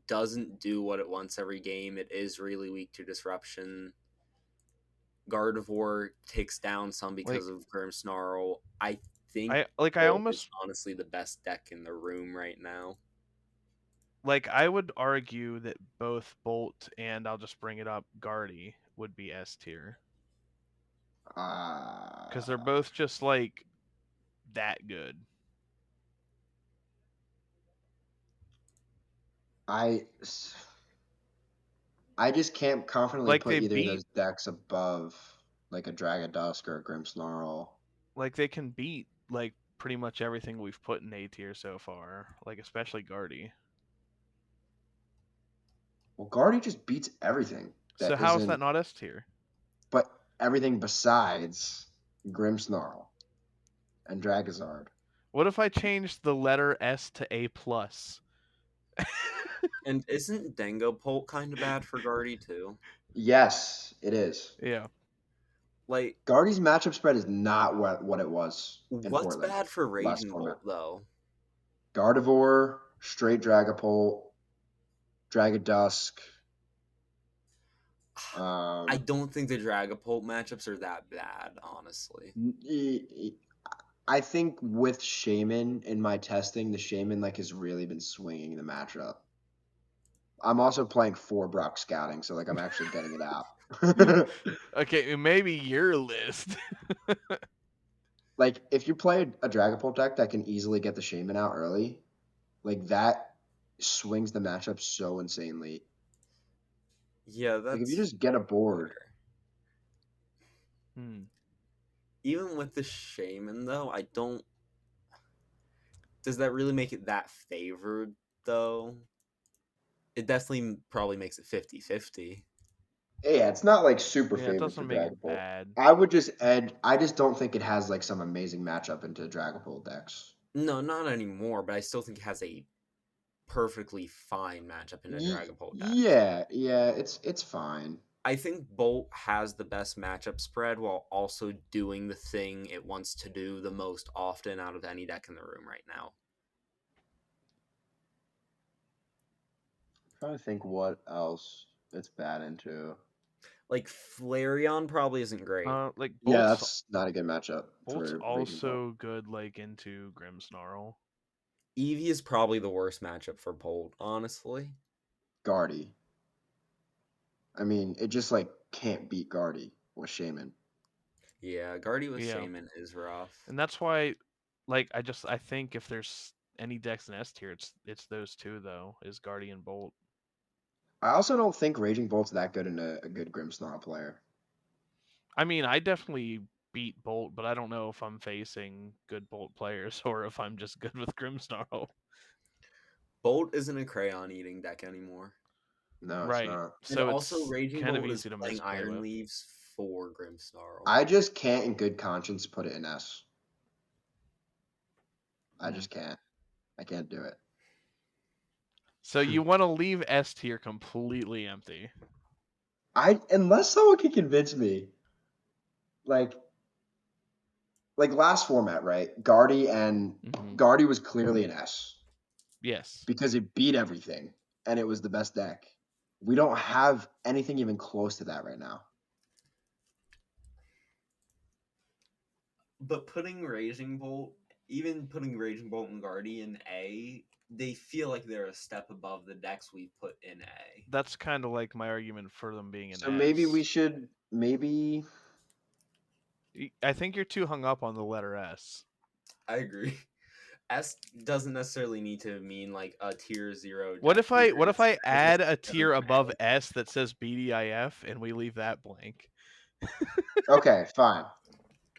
doesn't do what it wants every game. It is really weak to disruption. Gardevoir takes down some because of Grimmsnarl. I think I Bolt is almost honestly the best deck in the room right now. I would argue that both Bolt and I'll just bring it up Guardy would be S tier because they're uh both just like that good. I I just can't confidently Like put they either of beat those decks above like a Dragadusk or a Grimmsnarl. like they can beat like pretty much everything we've put in A tier so far. Like especially Guardy. Well, Guardy just beats everything So that how is isn't, that not S tier? but everything besides Grimmsnarl and Dragozard. What if I changed the letter S to A plus? And isn't Dangopolt kind of bad for Guardy too? Yes, it is. Yeah. Like, Guardy's matchup spread is not what it was in what's Portland bad for last Raging format. Bolt though? Gardevoir, straight Dragapult, Dragadusk. I don't think the Dragapult matchups are that bad, honestly. I think with Shaman in my testing, the Shaman like has really been swinging the matchup. I'm also playing 4 Brock scouting, so like I'm actually getting it out. Okay, maybe your list. Like if you play a Dragapult deck that can easily get the Shaman out early, like that swings the matchup so insanely. Yeah, Like if you that's just get a board, fair. Hmm. Even with the Shaman though, I don't. Does that really make it that favored though? It definitely probably makes it 50-50. yeah, it's not like super Yeah, it favored for doesn't make it Dragapult. bad. I would just add. I just don't think it has like some amazing matchup into Dragapult decks. No, not anymore, but I still think it has a perfectly fine matchup in a Dragapult deck. Yeah, it's fine. I think Bolt has the best matchup spread while also doing the thing it wants to do the most often out of any deck in the room right now. I'm trying to think what else it's bad into. Like Flareon probably isn't great. Like Yeah, Bolt's that's not a good matchup Bolt's for Raging Bolt. also good like into Grimmsnarl. Eevee is probably the worst matchup for Bolt, honestly. Guardy. I mean, it just like can't beat Guardy with Shaman. Yeah, Guardy with Yeah. Shaman is rough. And that's why like I think if there's any decks in S tier, it's those two though, is Guardian Bolt. I also don't think Raging Bolt's that good in a good Grimmsnarl player. I mean, I definitely beat Bolt, but I don't know if I'm facing good Bolt players or if I'm just good with Grimmsnarl. Bolt isn't a crayon eating deck anymore. No, it's Right. not. And So also it's Raging kind of Bolt is easy to playing misplay Iron with. Leaves for Grimmsnarl. I just can't in good conscience put it in S. I Hmm. just can't. I can't do it. So you want to leave S tier completely empty. Unless someone can convince me, like last format, right? Guardy was clearly an S Yes. because it beat everything and it was the best deck. We don't have anything even close to that right now. But putting Raging Bolt, even putting Raging Bolt and Guardy in A, they feel like they're a step above the decks we put in A. That's kind of like my argument for them being an So S. maybe we should I think you're too hung up on the letter S. I agree. S doesn't necessarily need to mean like a tier 0 What deck if I as just add a goes tier in above A. S that says BDIF and we leave that blank? Okay, fine.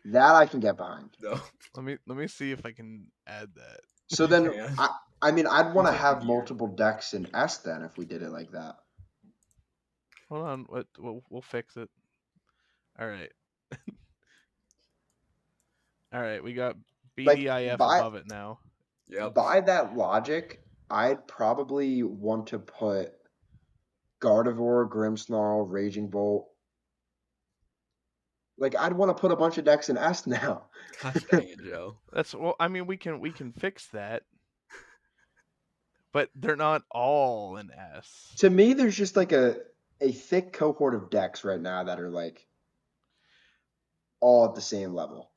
That I can get behind. No, Let me see if I can add that. So you then can. I mean I'd want You to take the have gear. multiple decks in S then if we did it like that. Hold on, we'll fix it. All right. All right, we got Like BDIF above it now. Yep. by that logic, I'd probably want to put Gardevoir, Grimmsnarl, Raging Bolt. Like I'd want to put a bunch of decks in S now. Gosh dang it, Joe. That's well, I mean we can fix that. But they're not all in S. To me, there's just like a thick cohort of decks right now that are like all at the same level.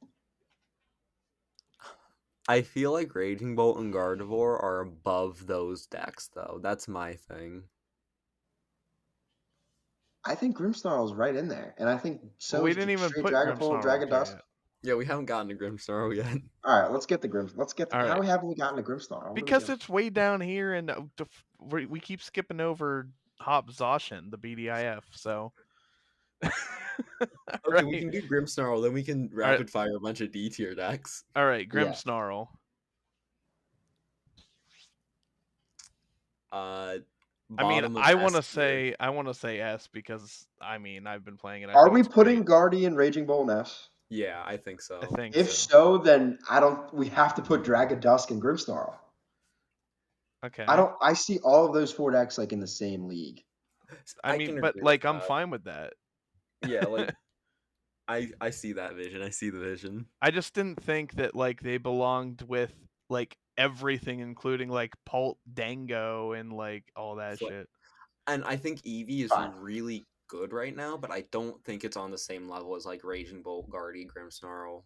I feel like Raging Bolt and Gardevoir are above those decks, though. That's my thing. I think Grimmsnarl is right in there, and I think Well, so we is didn't even Straight put Dragapult, Grimmsnarl up there Dragondust. yet. Yeah, we haven't gotten to Grimmsnarl yet. All right, let's get the Grims. Let's get. All How right. haven't we gotten to Grimmsnarl? What are we Because doing? it's way down here, and we keep skipping over Hop Zacian, the BDIF. So, Okay, we right, can do Grimmsnarl, then we can all right, rapid fire a bunch of D tier decks. all right. Yeah. Grimmsnarl. Uh, I mean, bottom of I S want to tier. say S because I mean I've been playing it. I Are think we it's putting great. Guardian, Raging Bolt, and S? Yeah, I think I so. think If so. so, then I don't. We have to put Dragondust and Grimmsnarl. Okay. I see all of those four decks like in the same league. I I mean, can but agree with like I'm that. fine with that. Yeah, like I see that vision. I see the vision. I just didn't think that like they belonged with like everything, including like Pult Dango and like all that Fl- shit. And I think Eevee is Fine. really good right now, but I don't think it's on the same level as like Raging Bolt, Guardy, Grimmsnarl.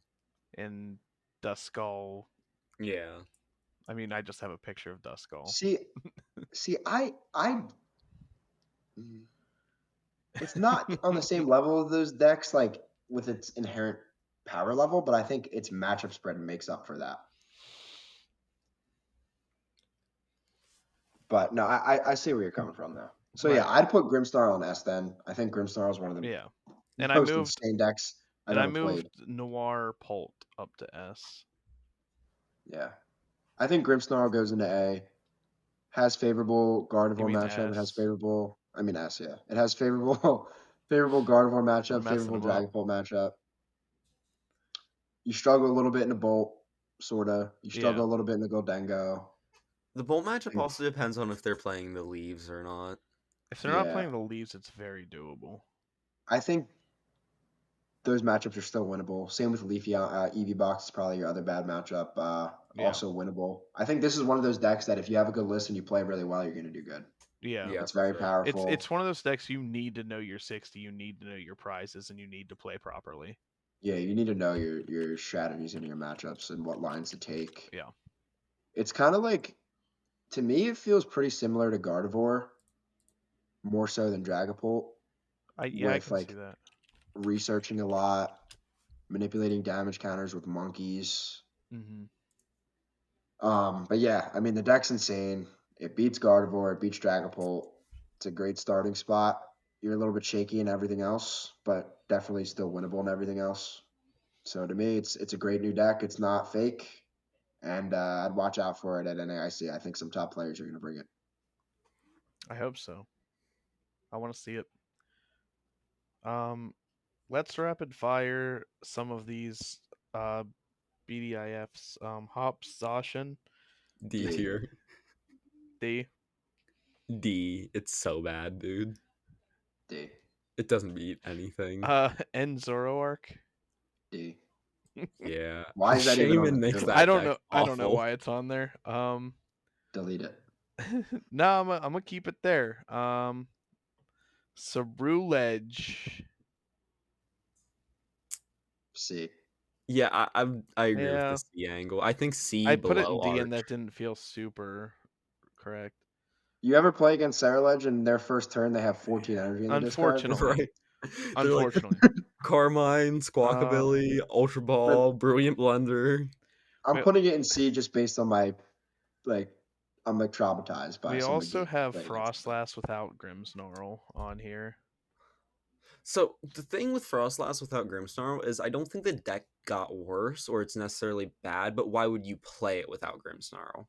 And Duskull. Yeah. I mean, I just have a picture of Duskull. See, I. It's not on the same level of those decks, like with its inherent power level, but I think its matchup spread makes up for that. But no, I see where you're coming from though. So yeah, Right. I'd put Grimmsnarl on S then. I think Grimmsnarl is one of the Yeah. And most insane decks I've I ever moved played. Noir Pult up to S. Yeah. I think Grimmsnarl goes into A. Has favorable You Gardevoir mean matchup. It has S? favorable S, yeah. It has favorable favorable Gardevoir We're matchup, messing favorable them up. Dragapult matchup. You struggle a little bit in the Bolt, sorta. You struggle Yeah. a little bit in the Goldengo. The Bolt matchup also depends on if they're playing the leaves or not. If they're not Yeah. playing the leaves, it's very doable. I think those matchups are still winnable. Same with Leafy. Eevee Box is probably your other bad matchup. Yeah. Also winnable. I think this is one of those decks that if you have a good list and you play really well, you're going to do good. Yeah. Yeah, It's for very sure. powerful. It's one of those decks you need to know your 60, you need to know your prizes, and you need to play properly. Yeah, you need to know your strategies and your matchups and what lines to take. Yeah. It's kind of like, to me, it feels pretty similar to Gardevoir, more so than Dragapult, I with can see like that. researching a lot, manipulating damage counters with monkeys. Mm-hmm. But yeah, I mean the deck's insane. It beats Gardevoir, it beats Dragapult. It's a great starting spot. You're a little bit shaky in everything else, but definitely still winnable in everything else. So to me, it's a great new deck. It's not fake, and I'd watch out for it at NAIC. I think some top players are going to bring it. I hope so. I want to see it. Um, let's rapid fire some of these uh BDIFs. Hops, Zacian, D D, tier. D. D. It's so bad, dude. D, It doesn't beat anything. and Zoroark. D. Yeah. Why is that even on Shaman the makes tier I that list? don't deck know. I don't know awful. why it's on there. Delete it. No, I'm gonna keep it there. Ceruledge. C. Yeah, I agree with the Yeah, C angle. I think C I put it in below D, and Arch. that didn't feel super correct. You ever play against Saraledge and their first turn they have 14 energy in the discard? Unfortunately, Right. They're like unfortunately. Carmine, Uh, Squawkabilly, Ultra But Ball, Brilliant Blender. I'm we putting it in C just based on my like I'm like traumatized by we some of the also games I have played against them. Frostlass without Grimmsnarl on here. So the thing with Frostlass without Grimmsnarl is I don't think the deck got worse or it's necessarily bad, but why would you play it without Grimmsnarl?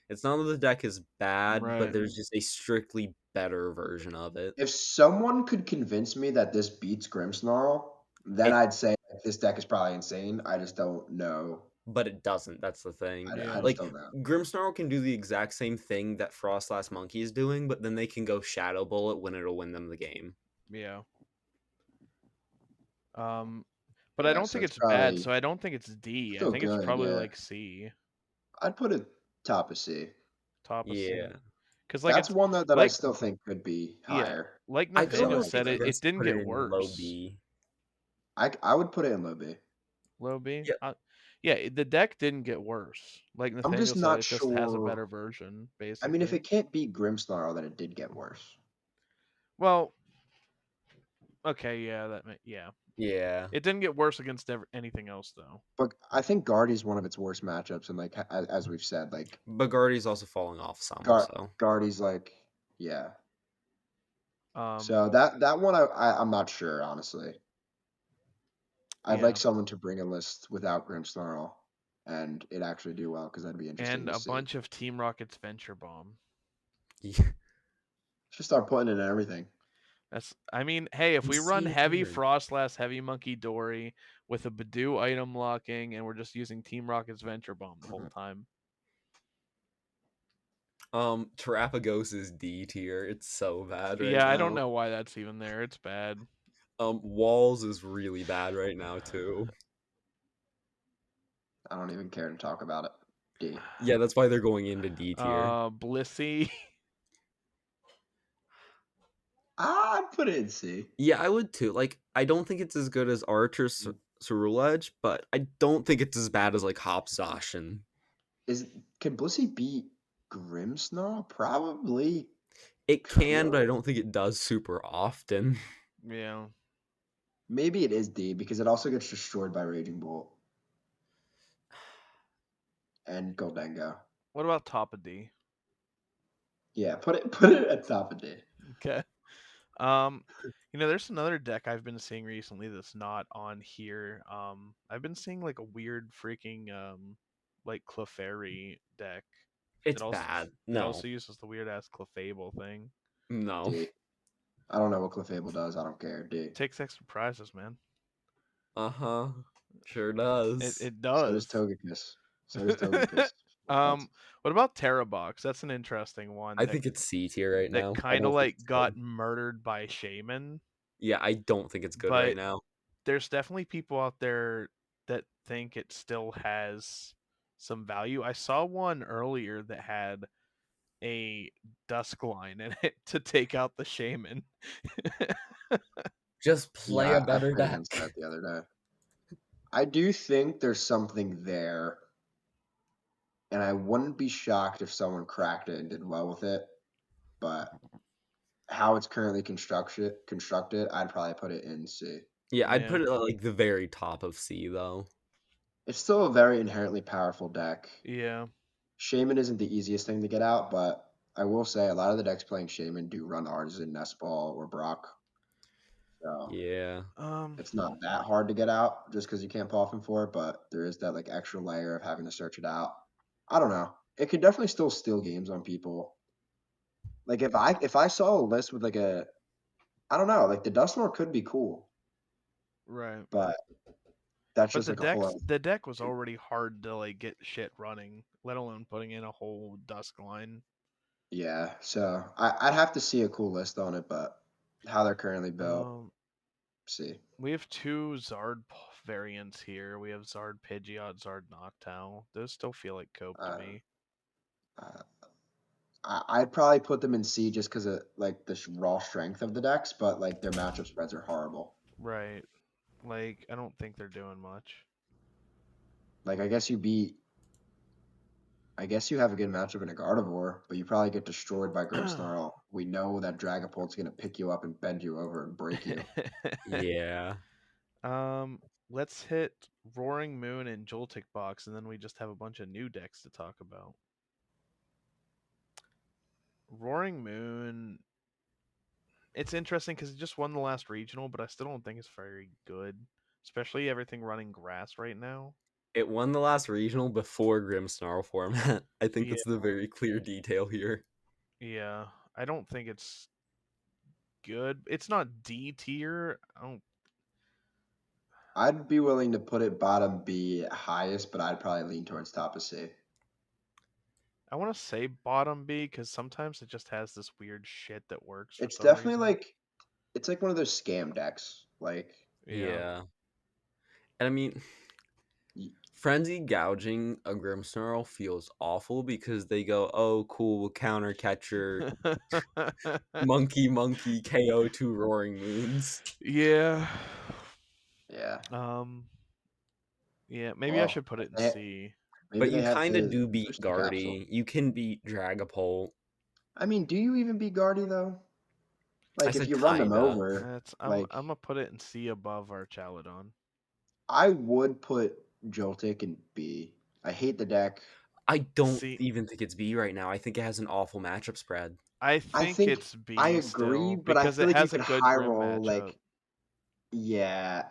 It's not that the deck is bad, but Right. there's just a strictly better version of it. If someone could convince me that this beats Grimmsnarl, then It I'd say like, this deck is probably insane. I just don't know. but it doesn't. That's the thing. I Yeah. just Like don't know. Grimmsnarl can do the exact same thing that Frostlass Monkey is doing, but then they can go Shadow Bullet when it'll win them the game. Yeah. Um, but I Yeah, don't so think it's it's bad. probably So I don't think it's D. I still think it's good. probably Yeah, like C, I'd put it top of C. top of C. Yeah. Because That's one that I like still think could be yeah, higher like I for don't some Nathaniel know other if it said, makes players. it sense to didn't put it get in low worse. B. I would put it in low B. Low B. Yeah. Yeah, the deck didn't get worse. Like I'm Nathaniel just said, not it just has a sure. better version, I mean, if basically. it can't beat Grimmsnarl, then it did get worse. Well, okay, yeah. Yeah. It didn't get worse against anything else though. But I think Guardy's one of its worst matchups, and like as we've said, like But Guardy's also falling off some, so. Guardy's like yeah. Um, So that one I'm not sure honestly. I'd like yeah, someone to bring a list without Grimmsnarl and it actually do well because that'd be interesting and to a see. bunch of Team Rocket's Venture Bomb. Yeah. Just start putting it in everything. I mean, hey, if we run C heavy tier. Frostlass, heavy Monkey Dory with a Badoo item locking, and we're just using Team Rocket's Venture Bomb the whole time. Terrapagos is D tier. It's so bad right Yeah, I don't now. know why that's even there. It's bad. Walls is really bad right now too. I don't even care to talk about it. D. Yeah, that's why they're going into D tier. Blissey. I'd put it in C. Yeah, I would too. Like, I don't think it's as good as Arch or Ceruledge, but I don't think it's as bad as like Hop Zacian. Can Blissey beat Grimmsnarl? Probably It can, but I could. don't think it does super often. Yeah. Maybe it is D because it also gets destroyed by Raging Bolt and Goldengo. What about top of D? Yeah, put it at top of D. Okay. There's another deck I've been seeing recently that's not on here. I've been seeing like a weird freaking like Clefairy deck. It's It also bad. it No. also uses the weird ass Clefable thing. No. D. I don't know what Clefable does. I don't care. D. Takes extra prizes, man. Uh-huh. Sure It does. it So does does. Togekiss. So does Togekiss. What? What about Terrabox? That's an interesting one I think it's C tier right that now. I kind of don't think like it's good. got murdered by Shaman, Yeah, I don't think it's good right but now. there's definitely people out there that think it still has some value. I saw one earlier that had a dusk line in it to take out the shaman. Just Yeah, play a I better played against deck. that the other day. I do think there's something there, and I wouldn't be shocked if someone cracked it and did well with it. But how it's currently constructed, I'd probably put it in C. Yeah, I'd Yeah. put it at like the very top of C though. It's still a very inherently powerful deck. Yeah. Shaman isn't the easiest thing to get out, but I will say a lot of the decks playing Shaman do run Artisan, Nestball, or Brock. So Yeah. it's not that hard to get out just because you can't pull off him for it, but there is that like extra layer of having to search it out. I don't know. It could definitely still steal games on people. Like if I saw a list with like a I don't know, like the Dustmore could be cool, Right. but that's But just like a whole other the deck was thing. already hard to like get shit running, let alone putting in a whole dusk line. Yeah, so I'd have to see a cool list on it, but how they're currently built, Um, see. we have two variants here. We have Zard Pidgeot, Zard Noctowl. Those still feel like cope to Uh, me. uh, I'd probably put them in C just because of like the raw strength of the decks, but like their matchup spreads are horrible. Right. Like I don't think they're doing much. Like I guess you have a good matchup in a Gardevoir, but you probably get destroyed by Grimmsnarl. We know that Dragapult's gonna pick you up and bend you over and break you. Yeah. um, let's hit Roaring Moon and Joltik Box, and then we just have a bunch of new decks to talk about. Roaring Moon, it's interesting because it just won the last regional, but I still don't think it's very good, especially everything running grass right now. It won the last regional before Grimmsnarl format. I think Yeah, that's the very clear detail here. yeah. I don't think it's good. It's not D tier. I don't. I'd be willing to put it bottom B highest, but I'd probably lean towards top of C. I want to say bottom B because sometimes it just has this weird shit that works for It's some definitely reason. like it's like one of those scam decks. Like Yeah. Yeah. And I mean, y- frenzy gouging a Grimmsnarl feels awful because they go, "Oh, cool, counter catcher, monkey, KO two roaring moons." Yeah. yeah. Um. Yeah. Maybe I Well, should put if it in they C. maybe But they you have kind of the do beat boosty capsule. Guardy. You can beat Dragapult. I mean, do you even beat Guardy though? I Like if said you run them kinda. over, That's like I'm gonna put it in C above our Chaladon. I would put Joltik in B. I hate the deck. I don't C. even think it's B right now. I think it has an awful matchup spread. I I think think it's I B agree, still but I because feel it like you has a could good high Grim roll matchup. like yeah,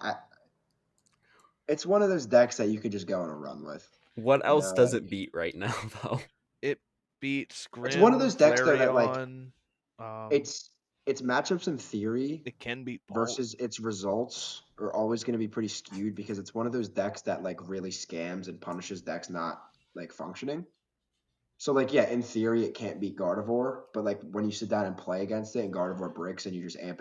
it's one of those decks that you could just go on a run with. What You else know, does like it beat right now, though? It beats it's one of Grim, those decks though that like Flareon. Um, it's its matchups in theory it can beat Bolt. versus its results are always going to be pretty skewed because it's one of those decks that like really scams and punishes decks not like functioning. So like yeah, in theory it can't beat Gardevoir, but like when you sit down and play against it and Gardevoir bricks and you just amp,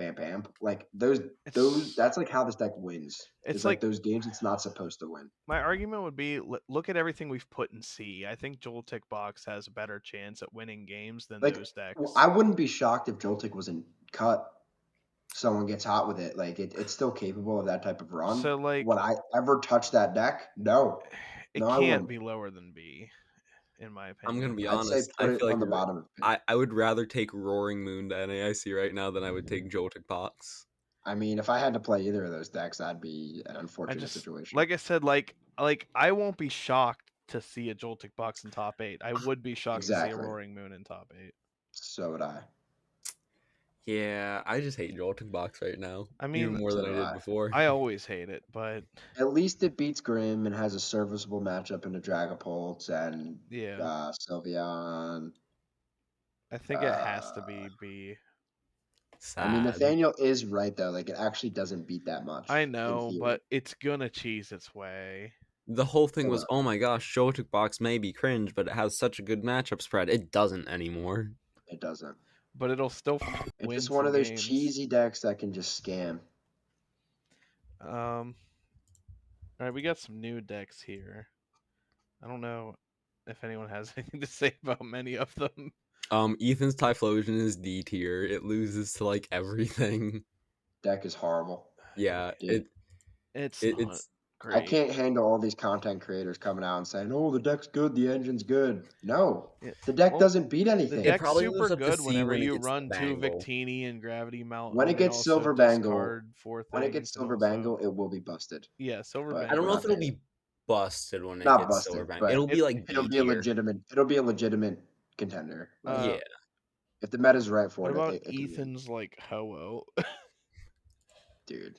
like those It's that's like how this deck wins. it's Is like like those games it's not supposed to win. my argument would be look at everything we've put in C. I think Joltik Box has a better chance at winning games than Like those I decks. wouldn't be shocked if Joltik wasn't cut. Someone gets hot with it. Like it's still capable of that type of run. So Would like I ever touch that deck? No. it No, I can't wouldn't. be lower than B, in my I'm gonna opinion. be I'd say honest. put I it feel like on the you're right. bottom of it. I would rather take Roaring Moon to NAIC right now than I would take Joltik Box. I mean, if I had to play either of those decks, that'd be an I unfortunate just situation. like I said, like I won't be shocked to see a Joltik Box in top 8. I would be shocked to see a Exactly. Roaring Moon in top 8. So would I. Yeah, I just hate Joltik Box right now, I even mean, more So than I do did I. before. I always hate it, but At least it beats Grim and has a serviceable matchup into Dragapult and yeah, Sylveon. I think it has to Uh, be B. I mean, Sad. Nathaniel is right though. Like it actually doesn't beat that I much in know, theory. but it's gonna cheese its way. The whole thing It was, will. oh my gosh, Joltik Box may be cringe, but it has such a good matchup spread. It doesn't anymore. It doesn't. But it'll still It's win just one some of those games. cheesy decks that can just scam. All right, we got some new decks here. I don't know if anyone has anything to say about many of them. Ethan's Typhlosion is D tier. It loses to like everything. Deck is horrible. Yeah, Dude. It's it not it's I great. can't handle all these content creators coming out and saying, "Oh, the deck's good, the engine's good." No, Yeah. the deck Well, doesn't beat the anything. it deck's probably super moves up to good C whenever when it you gets run two Bangle. Victini and Gravity When Mountain it and gets also Silver Bangle, discard four when it gets things and Silver also Bangle, it will be busted. yeah, Silver But I don't we're know Bangle. if not it'll there yet. be busted when it Not gets Silver busted, Bangle. but It'll be like it'll B be a tier. legitimate. It'll be a legitimate contender. Like Uh, Yeah, if the meta's right what for it, about it could win, Ethan's like Ho-Oh? dude.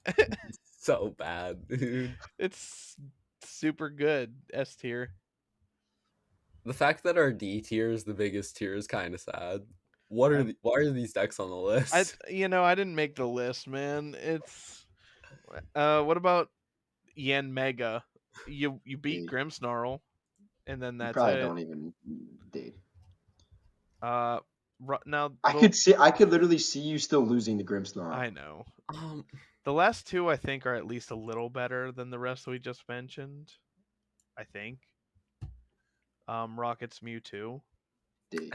it's so bad, dude. It's super good. S tier. The fact that our D tier is the biggest tier is kind of sad. Why are these decks on the I list? I didn't make the list, man. It's what about Yen Mega? You beat Dude, Grimmsnarl, and then you that's probably it. don't even, dude. Uh, now I could literally see you still losing the Grimmsnarl. I know Um, the last two I think are at least a little better than the rest we just mentioned. I think. Rocket's Mewtwo. Dude,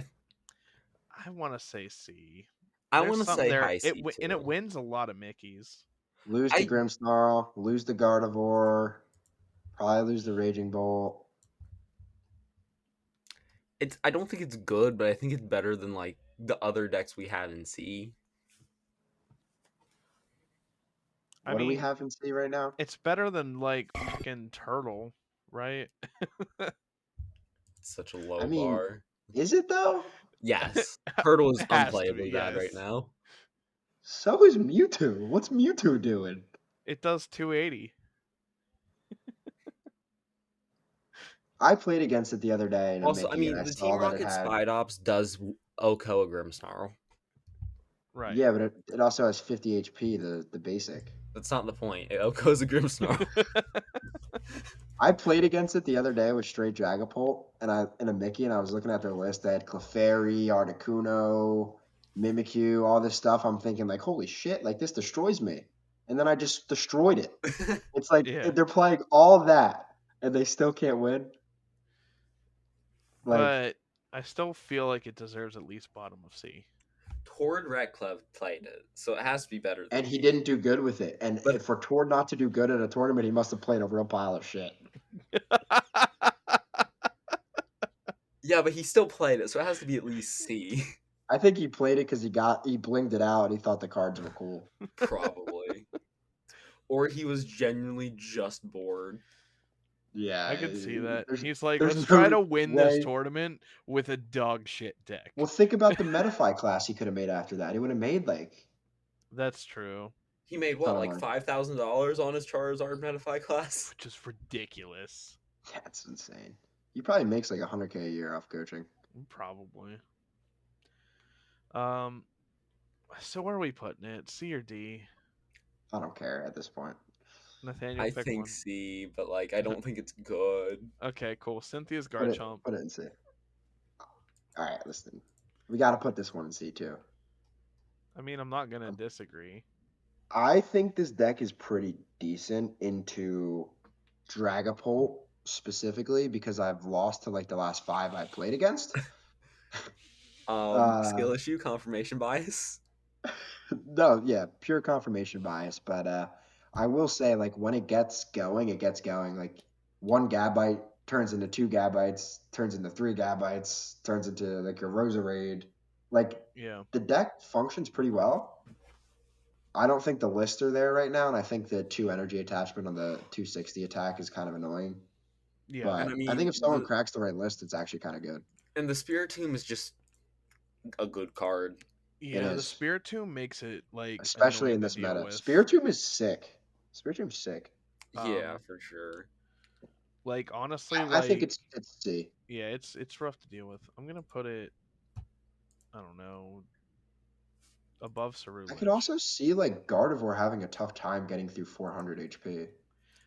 I want to say C. I There's want to something say there. high C And it too. wins a lot of Mickeys. lose the I Grimmsnarl, lose the Gardevoir, probably lose the Raging Bolt. I don't think it's good, but I think it's better than like the other decks we have in C. I What do we mean, have in C right now? it's better than like fucking Turtle, right? It's such a I low mean, bar. is it though? Yes, Turtle is It has to be, unplayably bad right yes. now. So is Mewtwo. What's Mewtwo doing? It does 280. I played against it the other day in a Also, I Mickey, and mean, I the Team saw that it Rocket had. Spidops does Oko a Grimmsnarl. Right. Yeah, but it also has 50 HP, the basic. That's not the point. Oko's a Grimmsnarl. I played against it the other day with straight Dragapult, and I in a Mickey, and I was looking at their list. They had Clefairy, Articuno, Mimikyu, all this stuff. I'm thinking like, holy shit, like this destroys me. And then I just destroyed it. It's like Yeah. they're playing all that, and they still can't win. Like, But I still feel like it deserves at least bottom of C. Tord Ratcliffe played it, so it has to be better and than he me. didn't do good with it. And But for Tord not to do good at a tournament, he must have played a real pile of shit. yeah, but he still played it, so it has to be at least C. I think he played it because he blinged it out and he thought the cards were cool. Probably. Or he was genuinely just bored. Yeah, I could see that. He's like, there's let's try no to win this way. tournament with a dog shit deck. Well, think about the Metafy class he could have made after that. He would have made like That's true. He made a what, ton of like money. $5,000 on his Charizard Metafy class? Which is ridiculous. That's insane. He probably makes like $100K a year off coaching. Probably. So where are we putting it? C or D? I don't care at this point. Nathaniel, I pick think one. C, but like I don't think it's good. Okay, cool. Cynthia's Put it Garchomp. in C. All right, listen. We got to put this one in C too. I mean, I'm not gonna disagree. I think this deck is pretty decent into Dragapult specifically because I've lost to like the last 5 I played against. Skill issue, confirmation bias. No, yeah, pure confirmation bias. But I will say, like, when it gets going, it gets going. Like, 1 Gabite turns into 2 Gabites, turns into 3 Gabites, turns into like a Roserade. Like, Yeah. the deck functions pretty well. I don't think the lists are there right now, and I think the 2 energy attachment on the 260 attack is kind of annoying. Yeah. And I But I mean think if someone cracks the right list, it's actually kind of good. the Spiritomb is just a good card. It Yeah, the is, Spiritomb makes it like especially annoying in to this deal meta. with. Spiritomb is sick. Spiritomb's sick. Yeah, for sure. Like honestly, I think like it's C. yeah, it's rough to deal with. I'm gonna put it, I don't know, above I could Ceruledge. also see like Gardevoir having a tough time getting through 400 HP.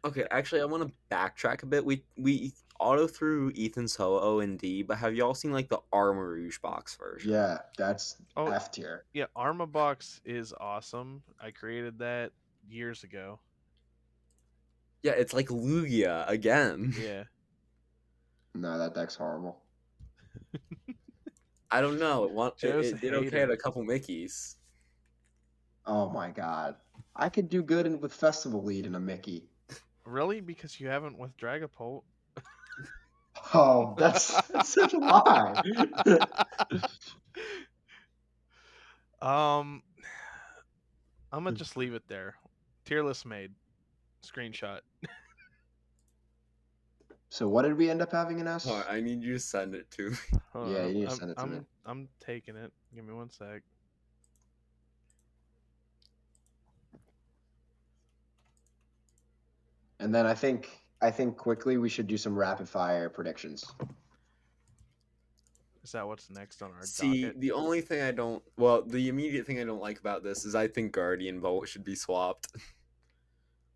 Okay, actually I want to backtrack a bit. We auto through Ethan's Ho-Oh and D, but have y'all seen like the Armor Rouge box version? Yeah, that's Oh F tier. yeah, Armabox is awesome. I created that years ago. Yeah, it's like Lugia again. Yeah. No, that deck's horrible. I don't know. Joe's a It did okay at hater. a couple Mickeys. Oh my god. I could do good with Festival Lead in a Mickey. Really? Because you haven't with Dragapult. Oh, that's such a lie. um, I'm gonna just leave it there. Tier list made. Screenshot. So what did we end up having in Oh, S? I need you to send it to me. Hold Yeah, on. you need to send it to me. I'm taking it. Give me 1 sec. And then I think quickly we should do some rapid fire predictions. Is that what's next on our See, docket? the only thing I don't, well, the immediate thing I don't like about this is I think Guardian Bolt should be swapped.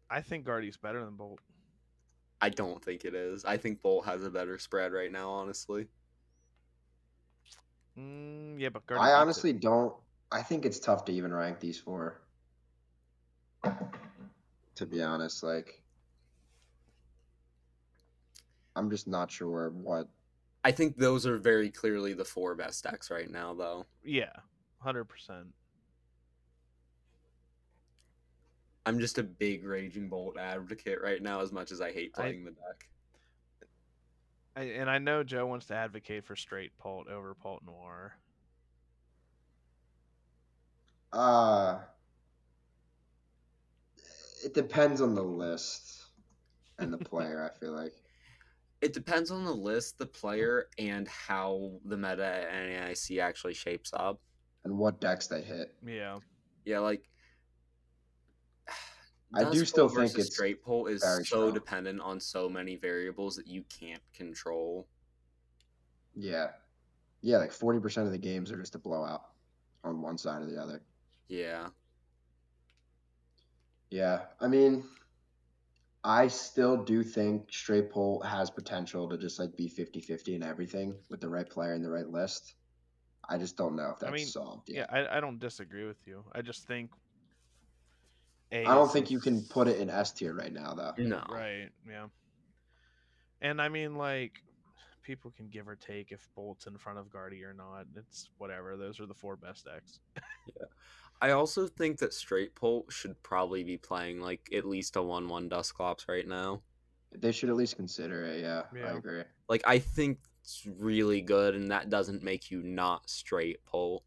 I think Guardy's better than Bolt. I don't think it is. I think Bolt has a better spread right now, honestly. Yeah, but Guardy I beats it. honestly don't. I think it's tough to even rank these four. To be honest, like I'm just not sure what. I think those are very clearly the four best decks right now, though. Yeah, 100%. I'm just a big Raging Bolt advocate right now, as much as I hate playing the deck. And I know Joe wants to advocate for straight Pult over Pult Noir. It depends on the list and the player. I feel like. It depends on the list, the player, and how the meta at NAIC actually shapes up. And what decks they hit. Yeah. Yeah, like I do Dusk still Bolt think versus it's Straight Bolt is very so strong. dependent on so many variables that you can't control. Yeah. Yeah, like 40% of the games are just a blowout on one side or the other. Yeah. Yeah. I mean, I still do think straight pull has potential to just like be 50-50 in everything with the right player and the right list. I just don't know if I that's mean, solved yeah, yet. I don't disagree with you. I just think A I don't is think you can put it in S tier right now, though. No. right. Yeah. And I mean, like, people can give or take if Bolt's in front of Guardy or not. It's whatever. Those are the four best decks. Yeah. I also think that Straight Bolt should probably be playing like at least a 1-1 Dusclops right now. They should at least consider it. Yeah, I Yeah. agree. Like I think it's really good, and that doesn't make you not Straight Bolt.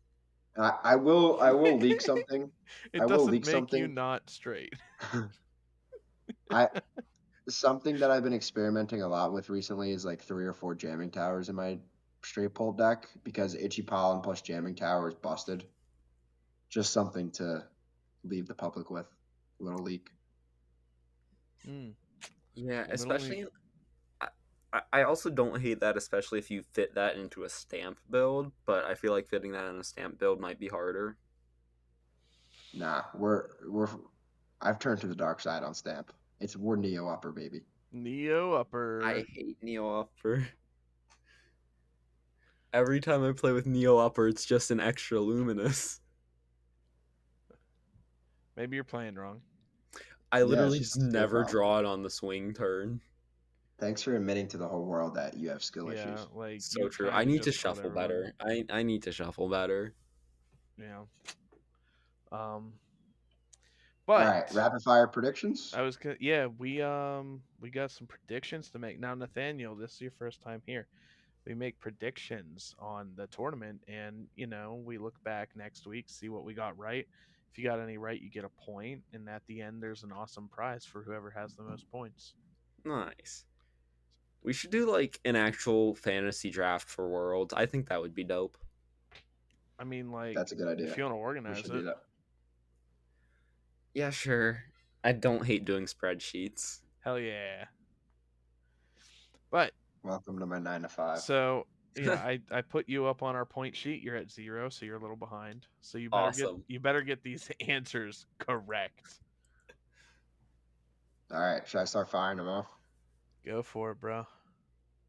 I will leak something. I It will doesn't leak make you something. not straight. I something that I've been experimenting a lot with recently is like 3 or 4 jamming towers in my straight pull deck because Itchy Pollen plus jamming tower is busted. Just something to leave the public with. A little leak. Mm, Yeah, little especially leak. in, I also don't hate that, especially if you fit that into a stamp build, but I feel like fitting that in a stamp build might be harder. Nah, we're I've turned to the dark side on stamp. We're Neo upper, baby. Neo I upper. hate Neo Upper. Every time I play with Neo Upper, it's just an extra luminous. Maybe you're playing wrong. I Yeah, it's literally just just a skill never problem. draw it on the swing turn. Thanks for admitting to the whole world that you have skill Yeah, issues. like So you true. I kind of need to just told shuffle everyone. better. I need to shuffle better. Yeah. Um, All but right, rapid fire predictions. I was gonna, yeah, we got some predictions to make. Now, Nathaniel, this is your first time here. We make predictions on the tournament, and we look back next week, see what we got right. If you got any right, you get a point, and at the end, there's an awesome prize for whoever has the most points. Nice. We should do like an actual fantasy draft for Worlds. I think that would be dope. I mean, like, That's a good if idea. you want to We organize should do it, that. Yeah, sure. I don't hate doing spreadsheets. hell yeah. But Welcome to my 9 to 5. so yeah, I put you up on our point sheet. You're at 0, so you're a little behind. So Awesome. you better get these answers correct. All right, should I start firing them off? Go for it, bro.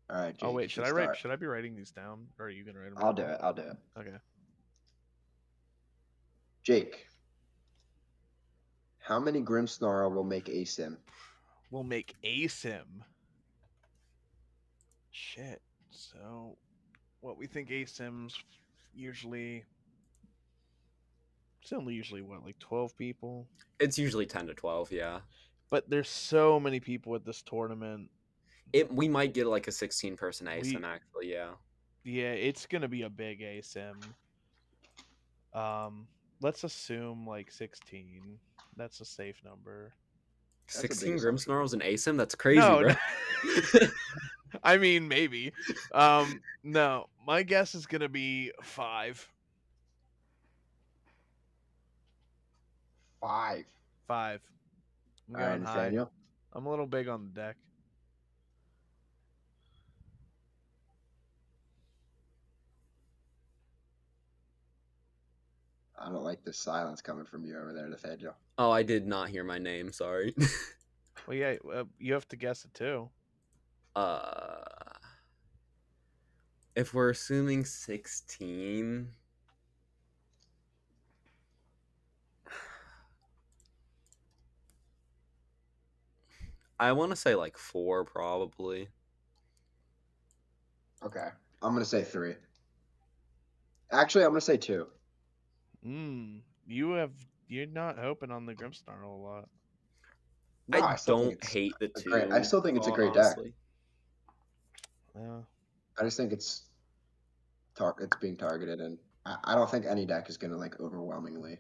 All right, Oh Jake, wait, you can start. should I be writing these down, or are you gonna write them I'll down? do it. I'll do it. Okay. Jake, how many Grimmsnarl will make a sim? We'll make a sim. Shit. So what we think a sims usually it's only usually what, like 12 people? It's usually 10 to 12, yeah. But there's so many people at this tournament. We might get like a 16-person ASIM, We actually, yeah. Yeah, it's gonna be a big ASIM. Um, let's assume like 16. That's a safe number. That's a big 16 assumption. Grimmsnarls and ASIM? That's crazy, No, bro. no. I mean maybe. No, my guess is gonna be 5. 5. 5. I'm All right, going high. Nathaniel. I'm a little big on the deck. I don't like this silence coming from you over there, Nathaniel. Oh, I did not hear my name, sorry. Well, yeah, you have to guess it too. uh if we're assuming 16, I want to say like 4 probably. Okay. I'm going to say 3. Actually, I'm going to say 2. You're not hoping on the Grimmsnarl a lot. No, I I still think don't it's hate the a great. I 2, still think it's a great deck. honestly. Yeah. I just think it's being targeted, and I don't think any deck is going to like overwhelmingly.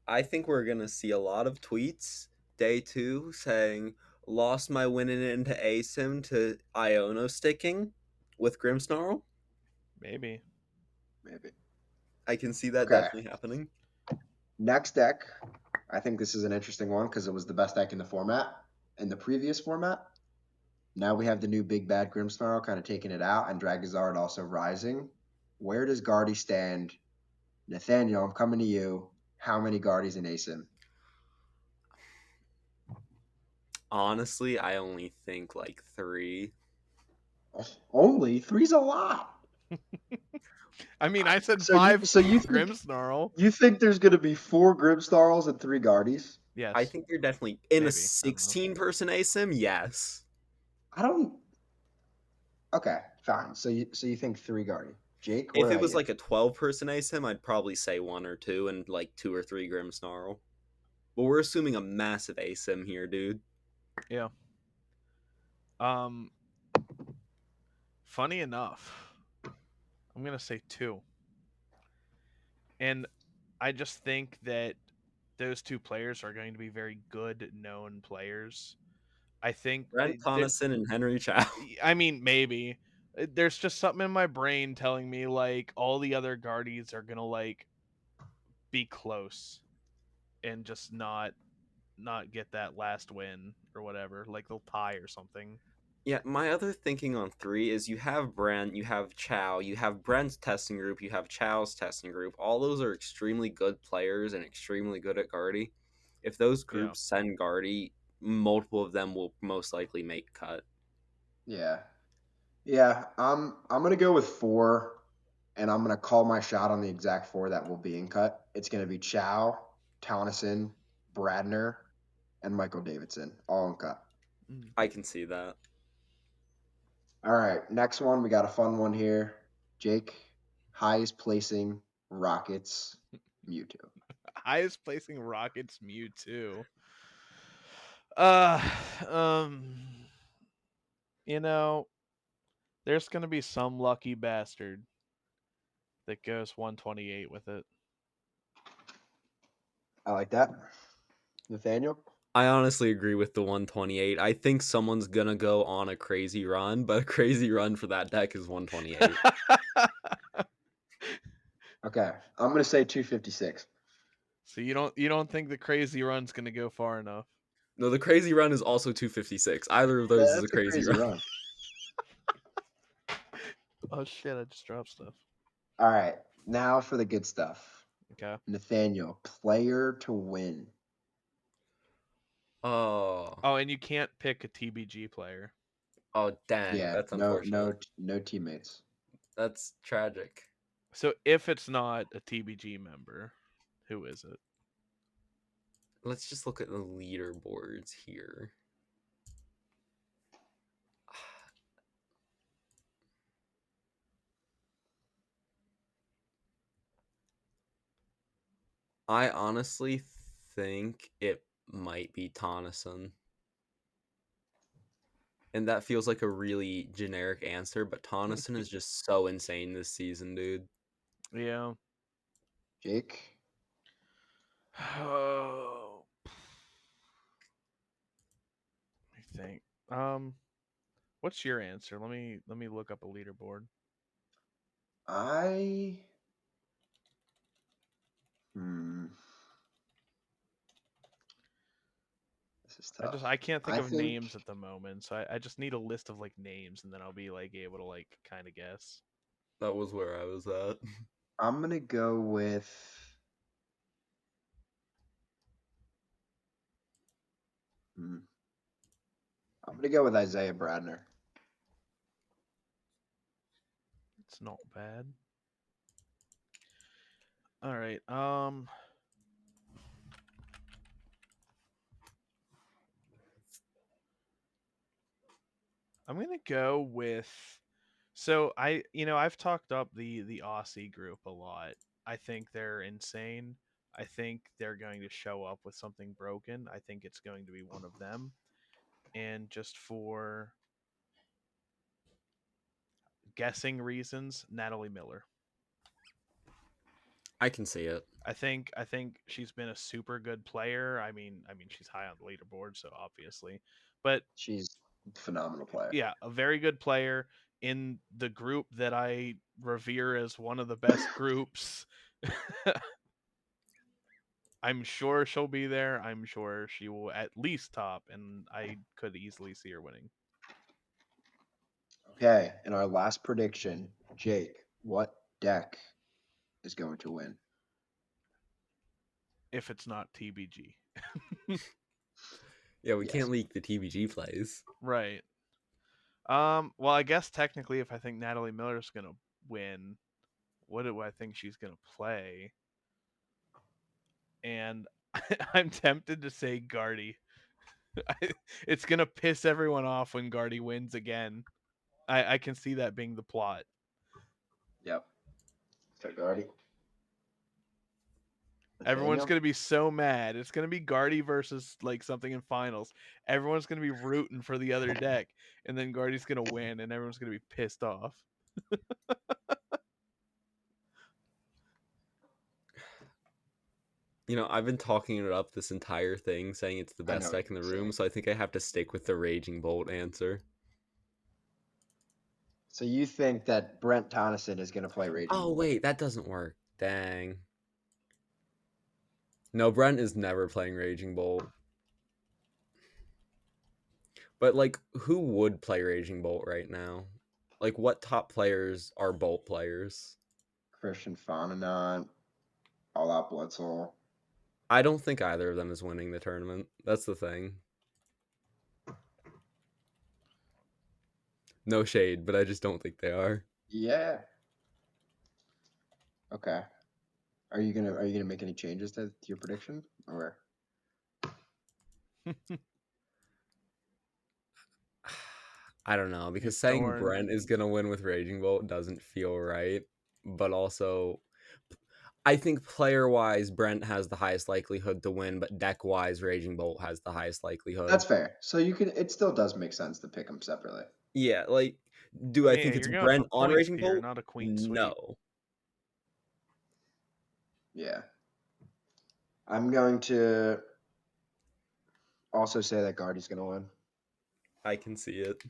I think we're going to see a lot of tweets day 2 saying lost my winning into ASIM to Iono sticking with Grimmsnarl. Maybe. Maybe. I can see that Okay. definitely happening. Next deck, I think this is an interesting one because it was the best deck in the format, in the previous format. Now we have the new big bad Grimmsnarl kind of taking it out, and Dragazard also rising. Where does Guardy stand? Nathaniel, I'm coming to you. How many Guardies in ASIM? Honestly, I only think like 3. Only three's a lot. I mean, I said So you 5 so you think Grimmsnarl. you think there's going to be 4 Grimmsnarls and 3 Guardies? I Yes, think you're definitely in a maybe. I don't know. 16-person ASIM. Yes. I don't. Okay, fine. So you think 3 Guardy? Jake, what If it about was you? like a 12-person ASIM, I'd probably say 1 or 2 and like 2 or 3 Grimmsnarl. But we're assuming a massive ASIM here, dude. Yeah. Um. Funny enough, I'm gonna say 2, and I just think that those 2 players are going to be very good known players. I think Brent Tonneson and Henry Chow. I mean, maybe. There's just something in my brain telling me like all the other Guardies are gonna like be close and just not get that last win or whatever. Like they'll tie or something. Yeah, my other thinking on 3 is you have Brent, you have Chow, you have Brent's testing group, you have Chow's testing group. All those are extremely good players and extremely good at Guardy. If those Yeah. groups send Guardy, multiple of them will most likely make cut. Yeah. Yeah, I'm gonna go with 4, and I'm gonna call my shot on the exact 4 that will be in cut. It's gonna be Chow, Townsend, Bradner, and Michael Davidson, all in cut. Mm. I can see that. All right, next one, we got a fun one here. Jake, highest placing Rockets Mewtwo. Highest placing Rockets Mewtwo. Uh um you know, there's gonna be some lucky bastard that goes 128 with it. I like that. Nathaniel? I honestly agree with the 128. I think someone's gonna go on a crazy run, but a crazy run for that deck is 128. Okay, I'm gonna say 256. So you don't think the crazy run's gonna go far enough? No, the crazy run is also 256. Either of those is a That's a crazy crazy run. run. Oh shit! I just dropped stuff. All right, now for the good stuff. Okay. Nathaniel, player to win. Oh. Oh, and you can't pick a TBG player. Oh, dang. Yeah, That's no, unfortunate. no teammates. That's tragic. So if it's not a TBG member, who is it? Let's just look at the leaderboards here. I honestly think it might be Tonneson. And that feels like a really generic answer, but Tonneson is just so insane this season, dude. Yeah. Jake? Oh, I think. What's your answer? Let me look up a leaderboard. I. Hmm. This is tough. I can't think I of think names at the moment, so I just need a list of like names, and then I'll be like able to like kind of guess. That was where I was at. I'm going to go with. Hmm, I'm going to go with Isaiah Bradner. It's not bad. All right. I'm gonna go with. So I've talked up the Aussie group a lot. I think they're insane. I think they're going to show up with something broken. I think it's going to be one of them. And just for guessing reasons, Natalie Miller. I can see it. I think she's been a super good player. I mean she's high on the leaderboard, so obviously. But She's a phenomenal player. yeah, a very good player in the group that I revere as one of the best groups. I'm sure she'll be there. I'm sure she will at least top, and I could easily see her winning. Okay, and our last prediction, Jake, what deck is going to win? If it's not TBG. Yeah, we Yes. can't leak the TBG plays. Right. Well, I guess technically, if I think Natalie Miller's gonna win, what do I think she's gonna play? And I'm tempted to say Guardy. It's gonna piss everyone off when Guardy wins again. I can see that being the plot. Yep. So Guardy. Everyone's Nathaniel? gonna be so mad. It's gonna be Guardy versus like something in finals. Everyone's gonna be rooting for the other deck, and then Guardy's gonna win, and everyone's gonna be pissed off. I've been talking it up this entire thing, saying it's the I know best what deck you're in the gonna room, say. so I think I have to stick with the Raging Bolt answer. So you think that Brent Tonneson is going to play Raging Oh, Bull? wait, that doesn't work. Dang. No, Brent is never playing Raging Bolt. But, like, who would play Raging Bolt right now? Like, what top players are Bolt players? Christian Fontenot, All Out Blitzel. I don't think either of them is winning the tournament. That's the thing. No shade, but I just don't think they are. Yeah. Okay. Are you gonna make any changes to your prediction or? I don't know, because He's saying torn. Brent is gonna win with Raging Bolt doesn't feel right. But also, I think player wise, Brent has the highest likelihood to win, but deck wise, Raging Bolt has the highest likelihood. That's fair. So you can. It still does make sense to pick them separately. Yeah, like, I do I mean, yeah, think it's you're going for Brent on points Raging here, Bolt? not a queen sweep. No. Yeah. I'm going to also say that Guardy's gonna win, I can see it.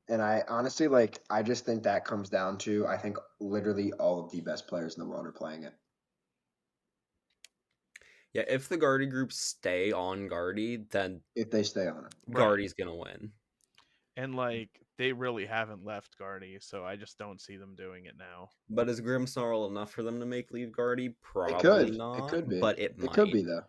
and I honestly like. I just think that comes down to I think literally all of the best players in the world are playing it. Yeah, if the Guardy groups stay on Guardy, then If they stay on it. Right. Guardy's gonna win. And like they really haven't left Guardy, so I just don't see them doing it now. But is Grimmsnarl enough for them to make leave Guardy? It Probably could. It not, could be. but it It could might. be though.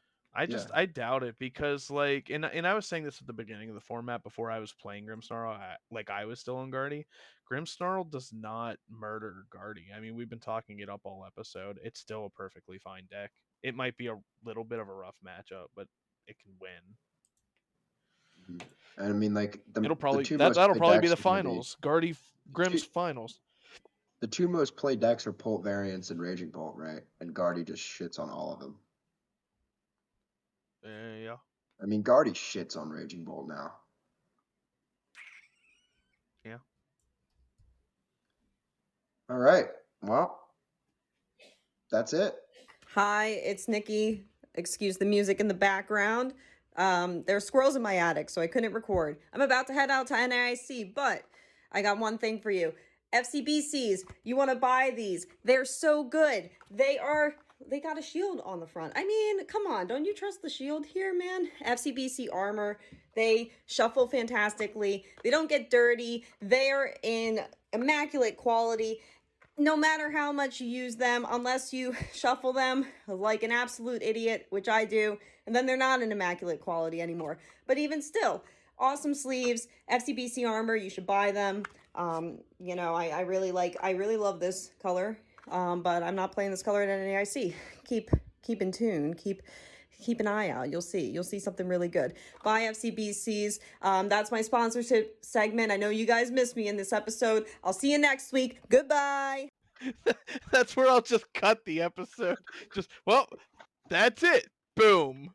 Yeah. I doubt it because like and I was saying this at the beginning of the format before I was playing Grimmsnarl, like I was still on Guardy. Grimmsnarl does not murder Guardy. I mean, we've been talking it up all episode. It's still a perfectly fine deck. It might be a little bit of a rough matchup, but it can win. Mhm. And I mean, like It'll the probably two most that'll played probably be decks the are going to be finals. Guardy the two Grimm's finals. The two most played decks are Bolt Variants and Raging Bolt, right? And Guardy just shits on all of them. Yeah. I mean, Guardy shits on Raging Bolt now. Yeah. All right. Well, that's it. Hi, it's Nikki. Excuse the music in the background. There are squirrels in my attic, so I couldn't record. I'm about to head out to NAIC, but I got one thing for you. FCBCs, you want to buy these. They're so good. They got a shield on the front. I mean, come on, don't you trust the shield here, man? FCBC armor, they shuffle fantastically. They don't get dirty. They're in immaculate quality. No matter how much you use them, unless you shuffle them like an absolute idiot, which I do, and then they're not in immaculate quality anymore. But even still, awesome sleeves, FCBC armor, you should buy them. You know, I really love this color, but I'm not playing this color at NAIC. Keep in tune, keep an eye out. You'll see something really good. Buy FCBCs. That's my sponsorship segment. I know you guys missed me in this episode. I'll see you next week. Goodbye. That's where I'll just cut the episode. Well, that's it. Boom.